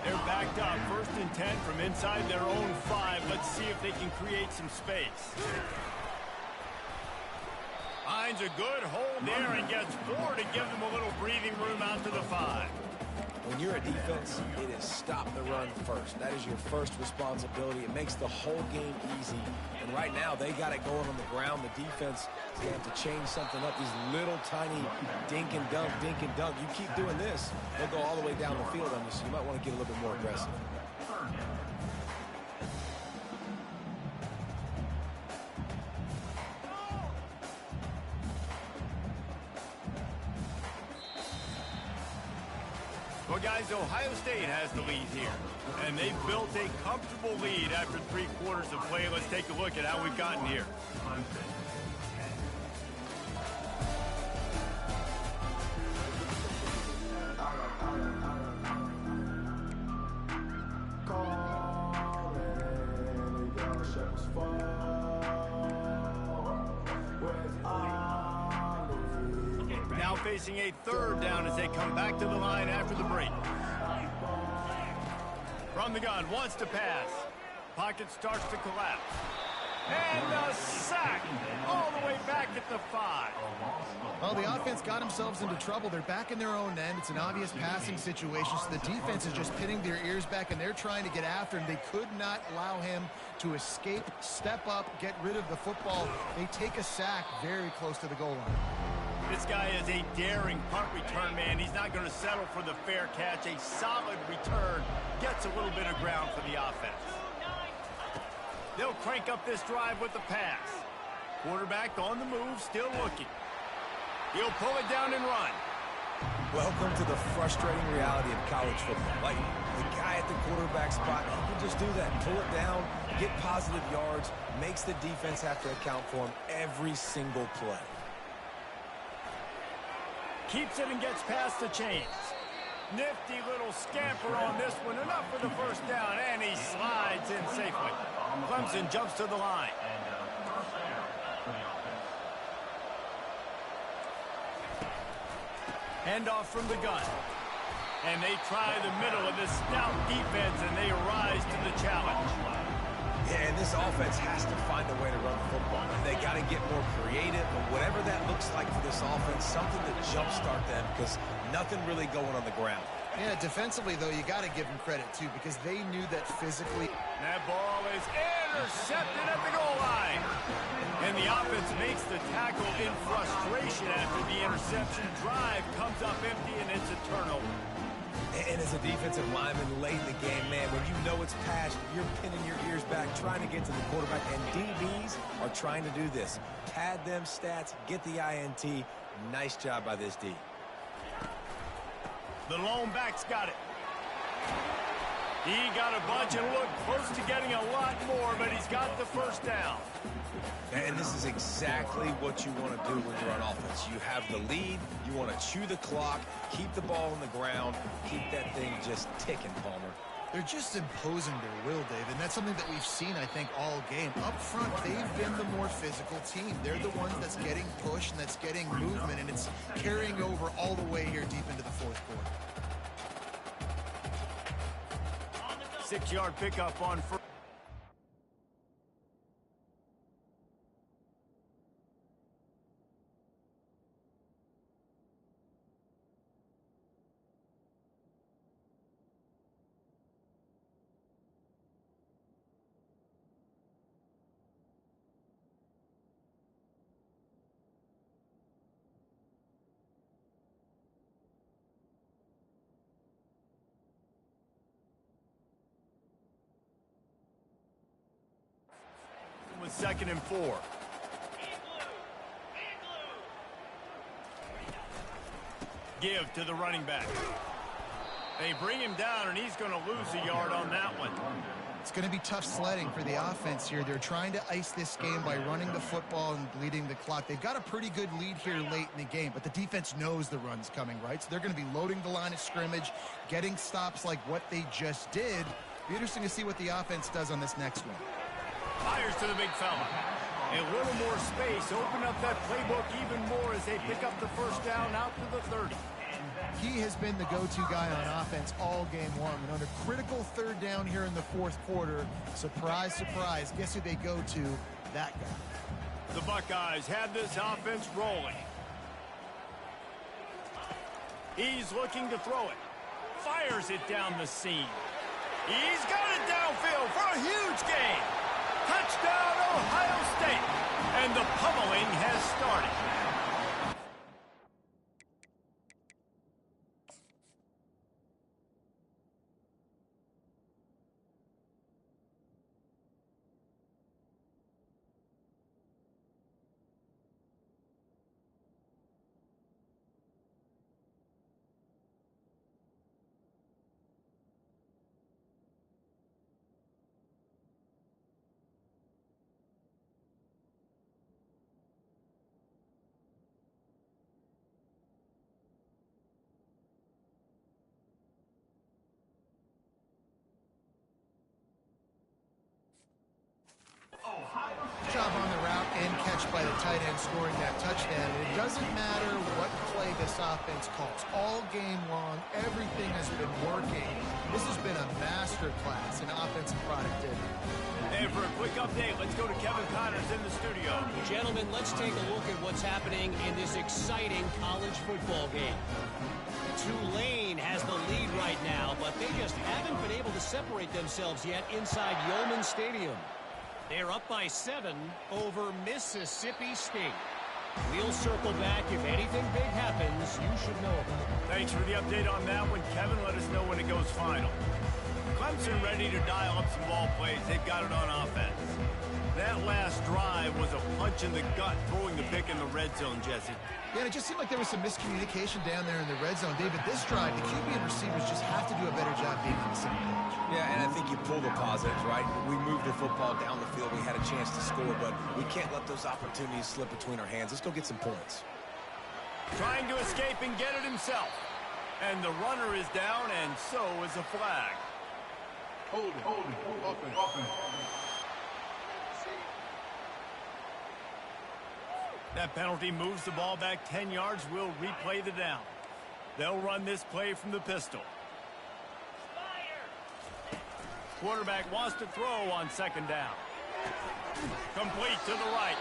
They're backed up, 1st and 10 from inside their own 5. Let's see if they can create some space. Finds a good hold there and gets 4 to give them a little breathing room out to the 5. When you're a defense, it is stop the run first. That is your first responsibility. It makes the whole game easy. And right now, they got it going on the ground. The defense is going to have to change something up. These little tiny dink and dunk, dink and dunk. You keep doing this, they'll go all the way down the field on you, so you might want to get a little bit more aggressive. Well, guys, Ohio State has the lead here, and they've built a comfortable lead after 3 quarters of play. Let's take a look at how we've gotten here. Now facing a 3rd down as they come back to the line after the break. From the gun, wants to pass. Pocket starts to collapse. And a sack all the way back at the 5. Well, the offense got themselves into trouble. They're back in their own end. It's an obvious passing situation, so the defense is just pinning their ears back, and they're trying to get after him. They could not allow him to escape, step up, get rid of the football. They take a sack very close to the goal line. This guy is a daring punt return man. He's not going to settle for the fair catch. A solid return gets a little bit of ground for the offense. They'll crank up this drive with the pass. Quarterback on the move, still looking. He'll pull it down and run. Welcome to the frustrating reality of college football. Like, the guy at the quarterback spot, he can just do that. Pull it down, get positive yards, makes the defense have to account for him every single play. Keeps it and gets past the chains. Nifty little scamper on this one. Enough for the 1st down, and he slides in safely. Clemson jumps to the line. Handoff from the gun. And they try the middle of this stout defense, and they rise to the challenge. Yeah, and this offense has to find a way to run the football. They got to get more creative, but whatever that looks like for this offense, something to jumpstart them, because nothing really going on the ground. Yeah, defensively, though, you got to give them credit, too, because they knew that physically. That ball is intercepted at the goal line. And the offense makes the tackle in frustration after the interception. Drive comes up empty, and it's a turnover. And as a defensive lineman late in the game, man, when you know it's passed, you're pinning your ears back, trying to get to the quarterback. And DBs are trying to do this. Pad them stats, get the INT. Nice job by this D. The lone back's got it. He got a bunch and looked close to getting a lot more, but he's got the 1st down. And this is exactly what you want to do when you're on offense. You have the lead. You want to chew the clock, keep the ball on the ground, keep that thing just ticking, Palmer. They're just imposing their will, Dave, and that's something that we've seen, I think, all game. Up front, they've been the more physical team. They're the ones that's getting pushed and that's getting movement, and it's carrying over all the way here deep into the 4th quarter. 6-yard pickup on first. With 2nd and 4. Give to the running back. They bring him down, and he's going to lose a yard on that one. It's going to be tough sledding for the offense here. They're trying to ice this game by running the football and bleeding the clock. They've got a pretty good lead here late in the game, but the defense knows the run's coming, right? So they're going to be loading the line of scrimmage, getting stops like what they just did. Be interesting to see what the offense does on this next one. Fires to the big fella. A little more space. Open up that playbook even more as they pick up the 1st down out to the 30. He has been the go-to guy on offense all game long. And on a critical third down here in the fourth quarter, surprise, surprise, guess who they go to? That guy. The Buckeyes have this offense rolling. He's looking to throw it. Fires it down the seam. He's got it downfield for a huge gain. Touchdown, Ohio State. And the pummeling has started. Job on the route and catch by the tight end scoring that touchdown. And it doesn't matter what play this offense calls. All game long, everything has been working. This has been a master class in offensive productivity. And for a quick update, let's go to Kevin Connors in the studio. Gentlemen, let's take a look at what's happening in this exciting college football game. Tulane has the lead right now, but they just haven't been able to separate themselves yet inside Yeoman Stadium. They're up by 7 over Mississippi State. We'll circle back. If anything big happens, you should know about it. Thanks for the update on that one, Kevin. Let us know when it goes final. Clemson ready to dial up some ball plays. They've got it on offense. That last drive was a punch in the gut, throwing the pick in the red zone, Jesse. Yeah, it just seemed like there was some miscommunication down there in the red zone. David, this drive, the QB and receivers just have to do a better job being on the same page. Yeah, and I think you pull the positives, right? We moved the football down the field. We had a chance to score, but we can't let those opportunities slip between our hands. Let's go get some points. Trying to escape and get it himself. And the runner is down, and so is a flag. Hold it. Offense. That penalty moves the ball back 10 yards. We'll replay the down. They'll run this play from the pistol. Quarterback wants to throw on second down. Complete to the right.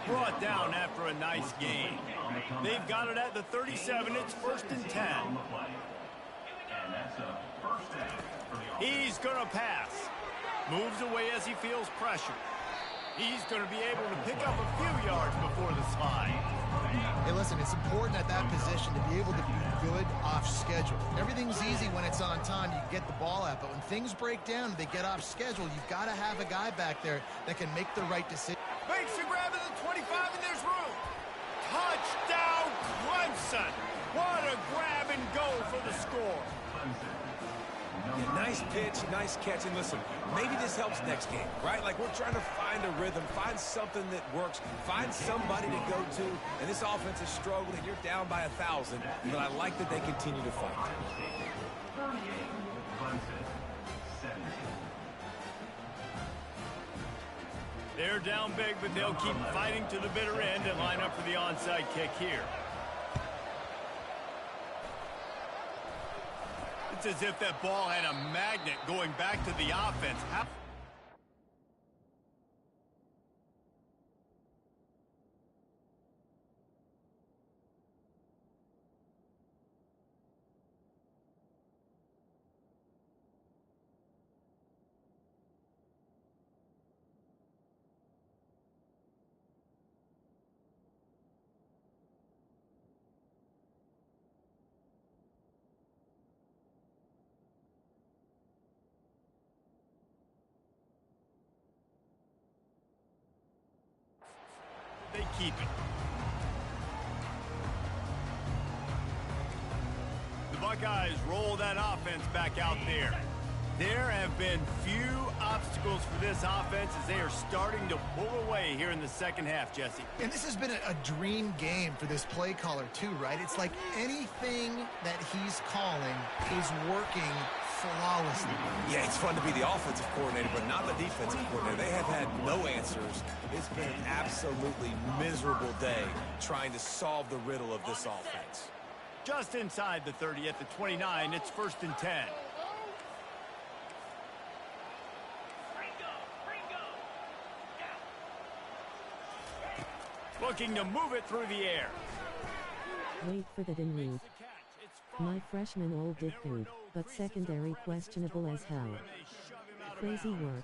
Brought down after a nice game. They've got it at the 37. It's 1st and 10. He's going to pass. Moves away as he feels pressure. He's going to be able to pick up a few yards before the slide. Hey, listen, it's important at that position to be able to be good off schedule. Everything's easy when it's on time. You get the ball out. But when things break down, they get off schedule, you've got to have a guy back there that can make the right decision. Makes the grab at the 25, and there's room. Touchdown, Clemson. What a grab and go for the score. Yeah, nice pitch, nice catch. And listen, maybe this helps next game, right? Like, we're trying to find a rhythm, find something that works, find somebody to go to. And this offense is struggling. You're down by 1,000, but I like that they continue to fight. They're down big, but they'll keep fighting to the bitter end and line up for the onside kick here. It's as if that ball had a magnet going back to the offense. They keep it. The Buckeyes roll that offense back out there. There have been few obstacles for this offense as they are starting to pull away here in the second half, Jesse. And this has been a dream game for this play caller too, right? It's like anything that he's calling is working flawlessly. Yeah, it's fun to be the offensive coordinator, but not the defensive coordinator. They have had no answers. It's been an absolutely miserable day trying to solve the riddle of this offense. Just inside the 30 at the 29, it's 1st and 10. Looking to move it through the air. Wait for that en route. My freshman all did good, but secondary questionable as hell. Crazy work.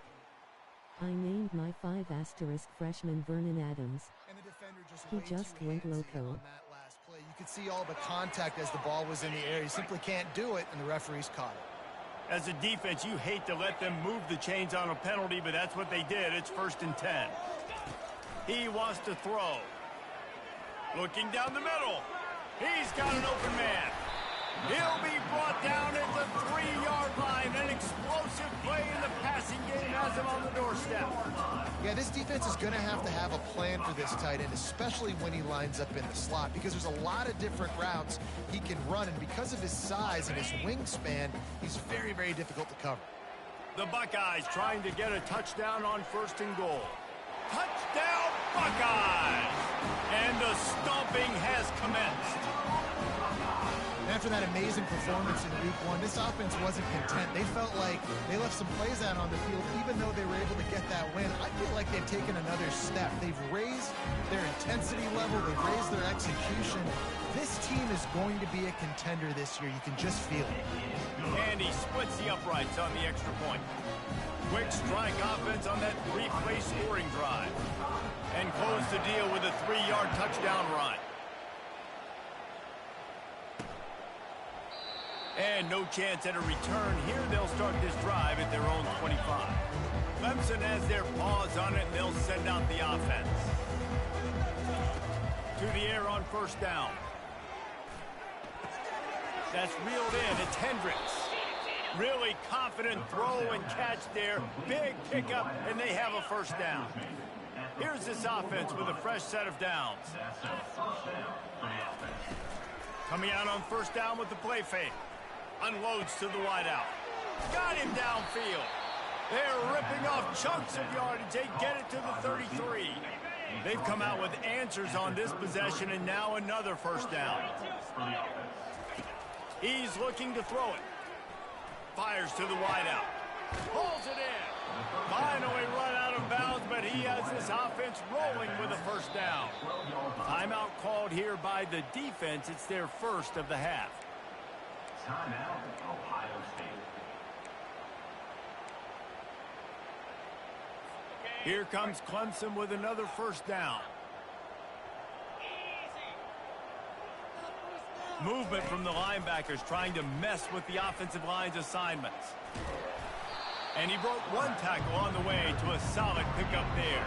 I named my 5 asterisk freshman Vernon Adams. And the defender He just went loco. on that last play. You could see all the contact as the ball was in the air. You simply can't do it, and the referees caught it. As a defense, you hate to let them move the chains on a penalty, but that's what they did. It's 1st and 10. He wants to throw. Looking down the middle. He's got an open man. He'll be brought down at the 3-yard line. An explosive play in the passing game has him on the doorstep. Yeah, this defense is going to have a plan for this tight end, especially when he lines up in the slot, because there's a lot of different routes he can run, and because of his size and his wingspan, he's very, very difficult to cover. The Buckeyes trying to get a touchdown on 1st and goal. Touchdown, Buckeyes! And the stomping has commenced. After that amazing performance in Week 1, this offense wasn't content. They felt like they left some plays out on the field, even though they were able to get that win. I feel like they've taken another step. They've raised their intensity level. They've raised their execution. This team is going to be a contender this year. You can just feel it. And he splits the uprights on the extra point. Quick strike offense on that 3-play scoring drive. And close the deal with a 3-yard touchdown run. And no chance at a return here. They'll start this drive at their own 25. Clemson has their paws on it, and they'll send out the offense. To the air on 1st down. That's reeled in. It's Hendricks. Really confident throw and catch there. Big pickup, and they have a 1st down. Here's this offense with a fresh set of downs. Coming out on 1st down with the play fake. Unloads to the wideout. Got him downfield. They're ripping off chunks of yardage. They get it to the 33. They've come out with answers on this possession, and now another 1st down. He's looking to throw it. Fires to the wideout. Pulls it in. Finally run out of bounds, but he has this offense rolling with a 1st down. Timeout called here by the defense. It's their 1st of the half. Timeout, Ohio State. Here comes Clemson with another 1st down. Movement from the linebackers trying to mess with the offensive line's assignments. And he broke one tackle on the way to a solid pickup there.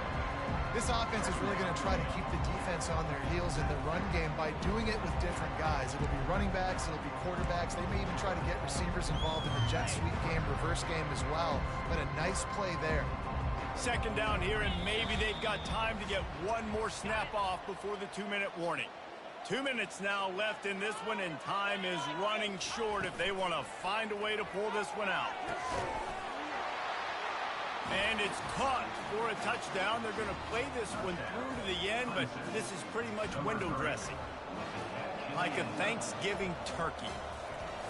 This offense is really going to try to keep the defense on their heels in the run game by doing it with different guys. It'll be running backs, it'll be quarterbacks. They may even try to get receivers involved in the jet sweep game, reverse game as well. But a nice play there. 2nd down here, and maybe they've got time to get one more snap off before the 2-minute warning. 2 minutes now left in this one, and time is running short if they want to find a way to pull this one out. And it's caught for a touchdown. They're going to play this one through to the end, but this is pretty much window dressing. Like a Thanksgiving turkey.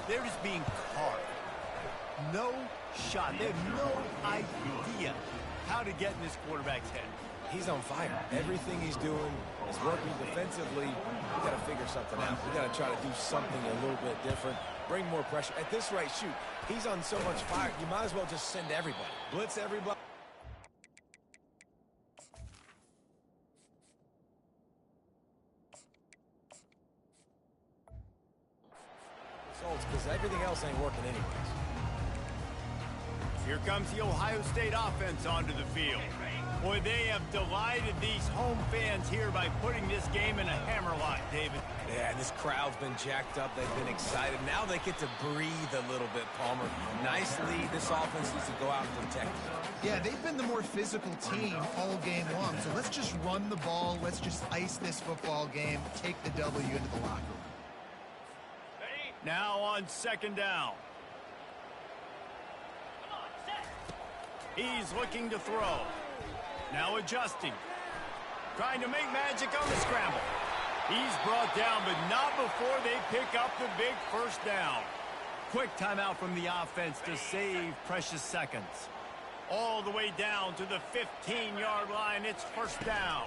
They're just being carved. No shot. They have no idea how to get in this quarterback's head. He's on fire. Everything he's doing is working defensively. We got to figure something out. We got to try to do something a little bit different. Bring more pressure. At this rate, shoot, he's on so much fire, you might as well just send everybody. Blitz everybody. Because everything else ain't working anyways. Here comes the Ohio State offense onto the field. Boy, they have delighted these home fans here by putting this game in a hammerlock, David. Yeah, this crowd's been jacked up. They've been excited. Now they get to breathe a little bit, Palmer. Nice lead. This offense needs to go out and protect it. Yeah, they've been the more physical team all game long. So let's just run the ball. Let's just ice this football game. Take the W into the locker room. Now on second down. He's looking to throw. Now adjusting. Trying to make magic on the scramble. He's brought down, but not before they pick up the big first down. Quick timeout from the offense to save precious seconds. All the way down to the 15-yard line. It's first down.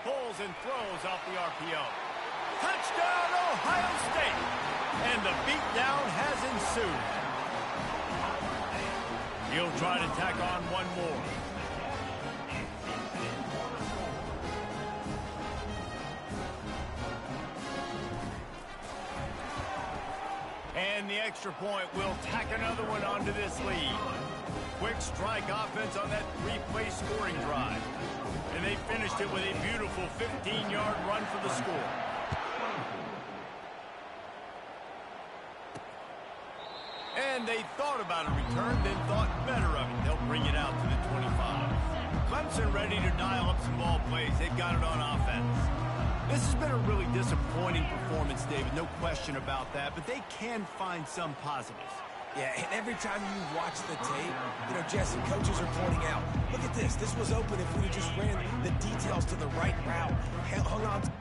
Pulls and throws off the RPO. Touchdown, Ohio State! And the beatdown has ensued. He'll try to tack on one more. And the extra point will tack another one onto this lead. Quick strike offense on that three-play scoring drive. And they finished it with a beautiful 15-yard run for the score. And they thought about a return, then thought better of it. They'll bring it out to the 25. Clemson ready to dial up some ball plays. They've got it on offense. This has been a really disappointing performance, David. No question about that. But they can find some positives. Yeah, and every time you watch the tape, you know, Jesse, coaches are pointing out, look at this. This was open if we just ran the details to the right route. Hung on to...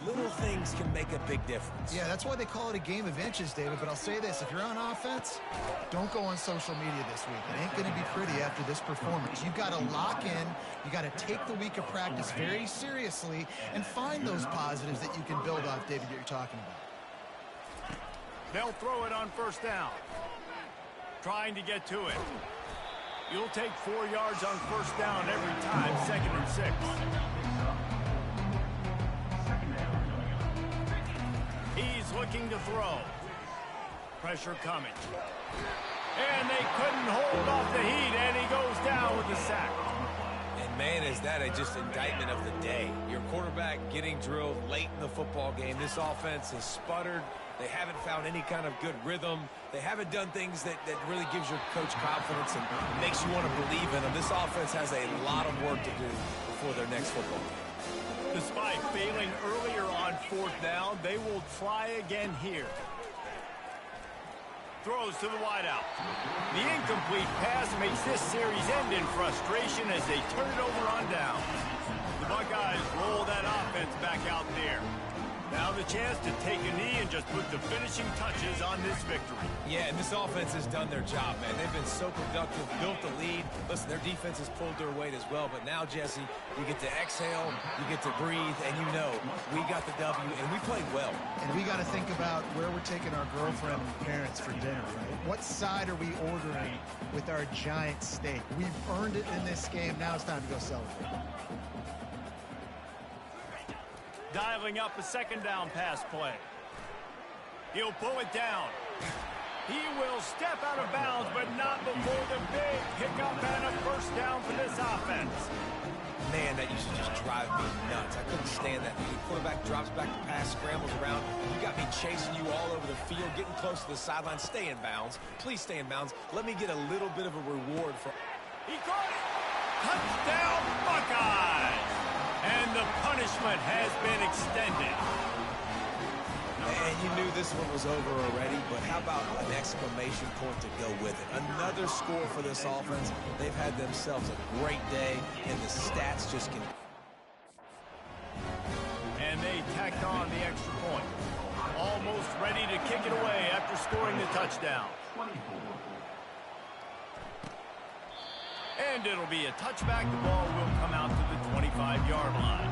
Little things can make a big difference. Yeah, that's why they call it a game of inches, David. But I'll say this, if you're on offense, don't go on social media this week. It ain't going to be pretty after this performance. You got to lock in. You got to take the week of practice very seriously and find those positives that you can build off, David, that you're talking about. They'll throw it on first down. Trying to get to it. You'll take 4 yards on first down every time, 2nd and 6. He's looking to throw. Pressure coming. And they couldn't hold off the heat, and he goes down with the sack. And man, is that just indictment of the day. Your quarterback getting drilled late in the football game. This offense has sputtered. They haven't found any kind of good rhythm. They haven't done things that really gives your coach confidence and makes you want to believe in them. This offense has a lot of work to do before their next football game. Despite failing earlier on fourth down, they will try again here. Throws to the wideout. The incomplete pass makes this series end in frustration as they turn it over on down. The Buckeyes roll that offense back out there. Now the chance to take a knee and just put the finishing touches on this victory. Yeah, and this offense has done their job, man. They've been so productive, built the lead. Listen, their defense has pulled their weight as well. But now, Jesse, you get to exhale, you get to breathe, and you know we got the W, and we played well. And we got to think about where we're taking our girlfriend and parents for dinner, right? What side are we ordering with our giant steak? We've earned it in this game. Now it's time to go celebrate. Dialing up a second down pass play. He'll pull it down. He will step out of bounds, but not before the big pickup and a first down for this offense. Man, that used to just drive me nuts. I couldn't stand that. The quarterback drops back to pass, scrambles around. You got me chasing you all over the field, getting close to the sideline. Stay in bounds. Please stay in bounds. Let me get a little bit of a reward for... He caught it! Touchdown, Buckeyes! And the punishment has been extended. And you knew this one was over already, but how about an exclamation point to go with it? Another score for this offense. They've had themselves a great day, and the stats just can... And they tacked on the extra point. Almost ready to kick it away after scoring the touchdown. And it'll be a touchback. The ball will come out to the 25-yard line.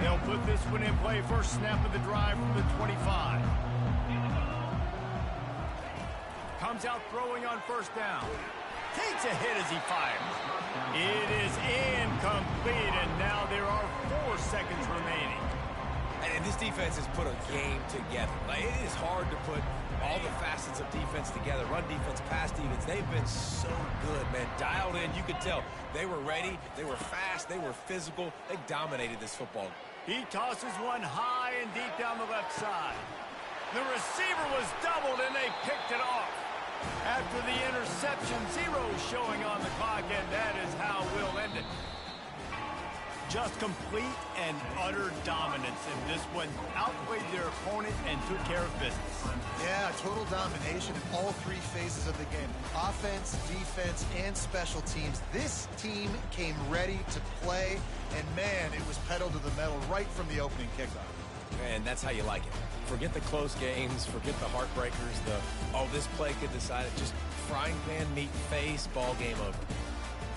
They'll put this one in play. First snap of the drive from the 25. Comes out throwing on first down. Takes a hit as he fires. It is incomplete, and now there are 4 seconds remaining. And this defense has put a game together. Like, it is hard to put all the facets of defense together. Run defense, pass defense. They've been so good, man. Dialed in. You could tell they were ready. They were fast. They were physical. They dominated this football. He tosses one high and deep down the left side. The receiver was doubled, and they picked it off. After the interception, 0 showing on the clock, and that is how we'll end it. Just complete and utter dominance in this one. Outplayed their opponent and took care of business. Yeah, total domination in all 3 phases of the game. Offense, defense, and special teams. This team came ready to play, and man, it was pedal to the metal right from the opening kickoff. And that's how you like it. Forget the close games, forget the heartbreakers, this play could decide it. Just frying pan, meat, face, ball game over.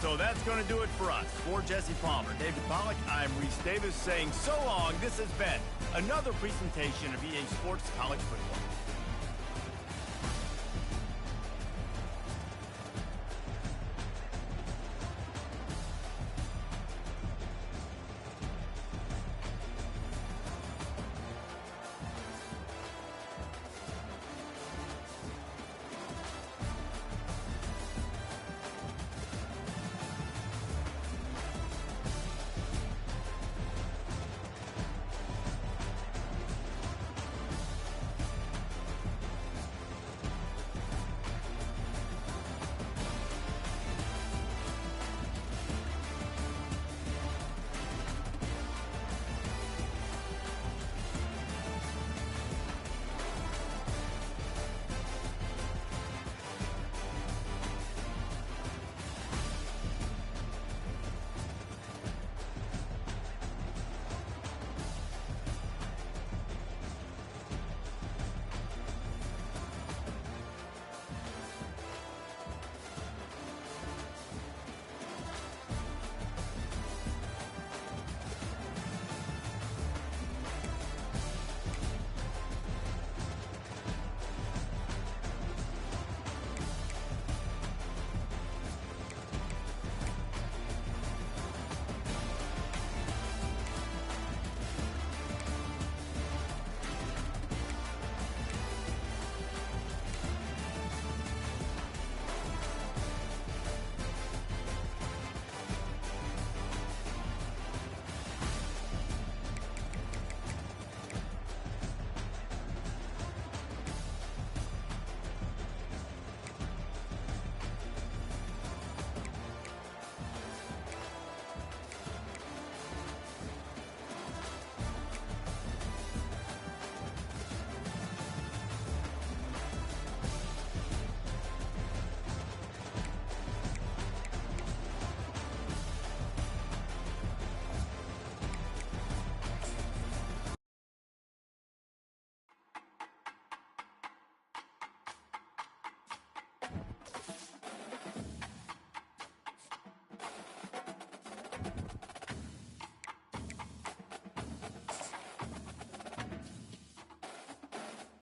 So that's going to do it for us. For Jesse Palmer, David Pollack, I'm Reese Davis saying so long. This has been another presentation of EA Sports College Football.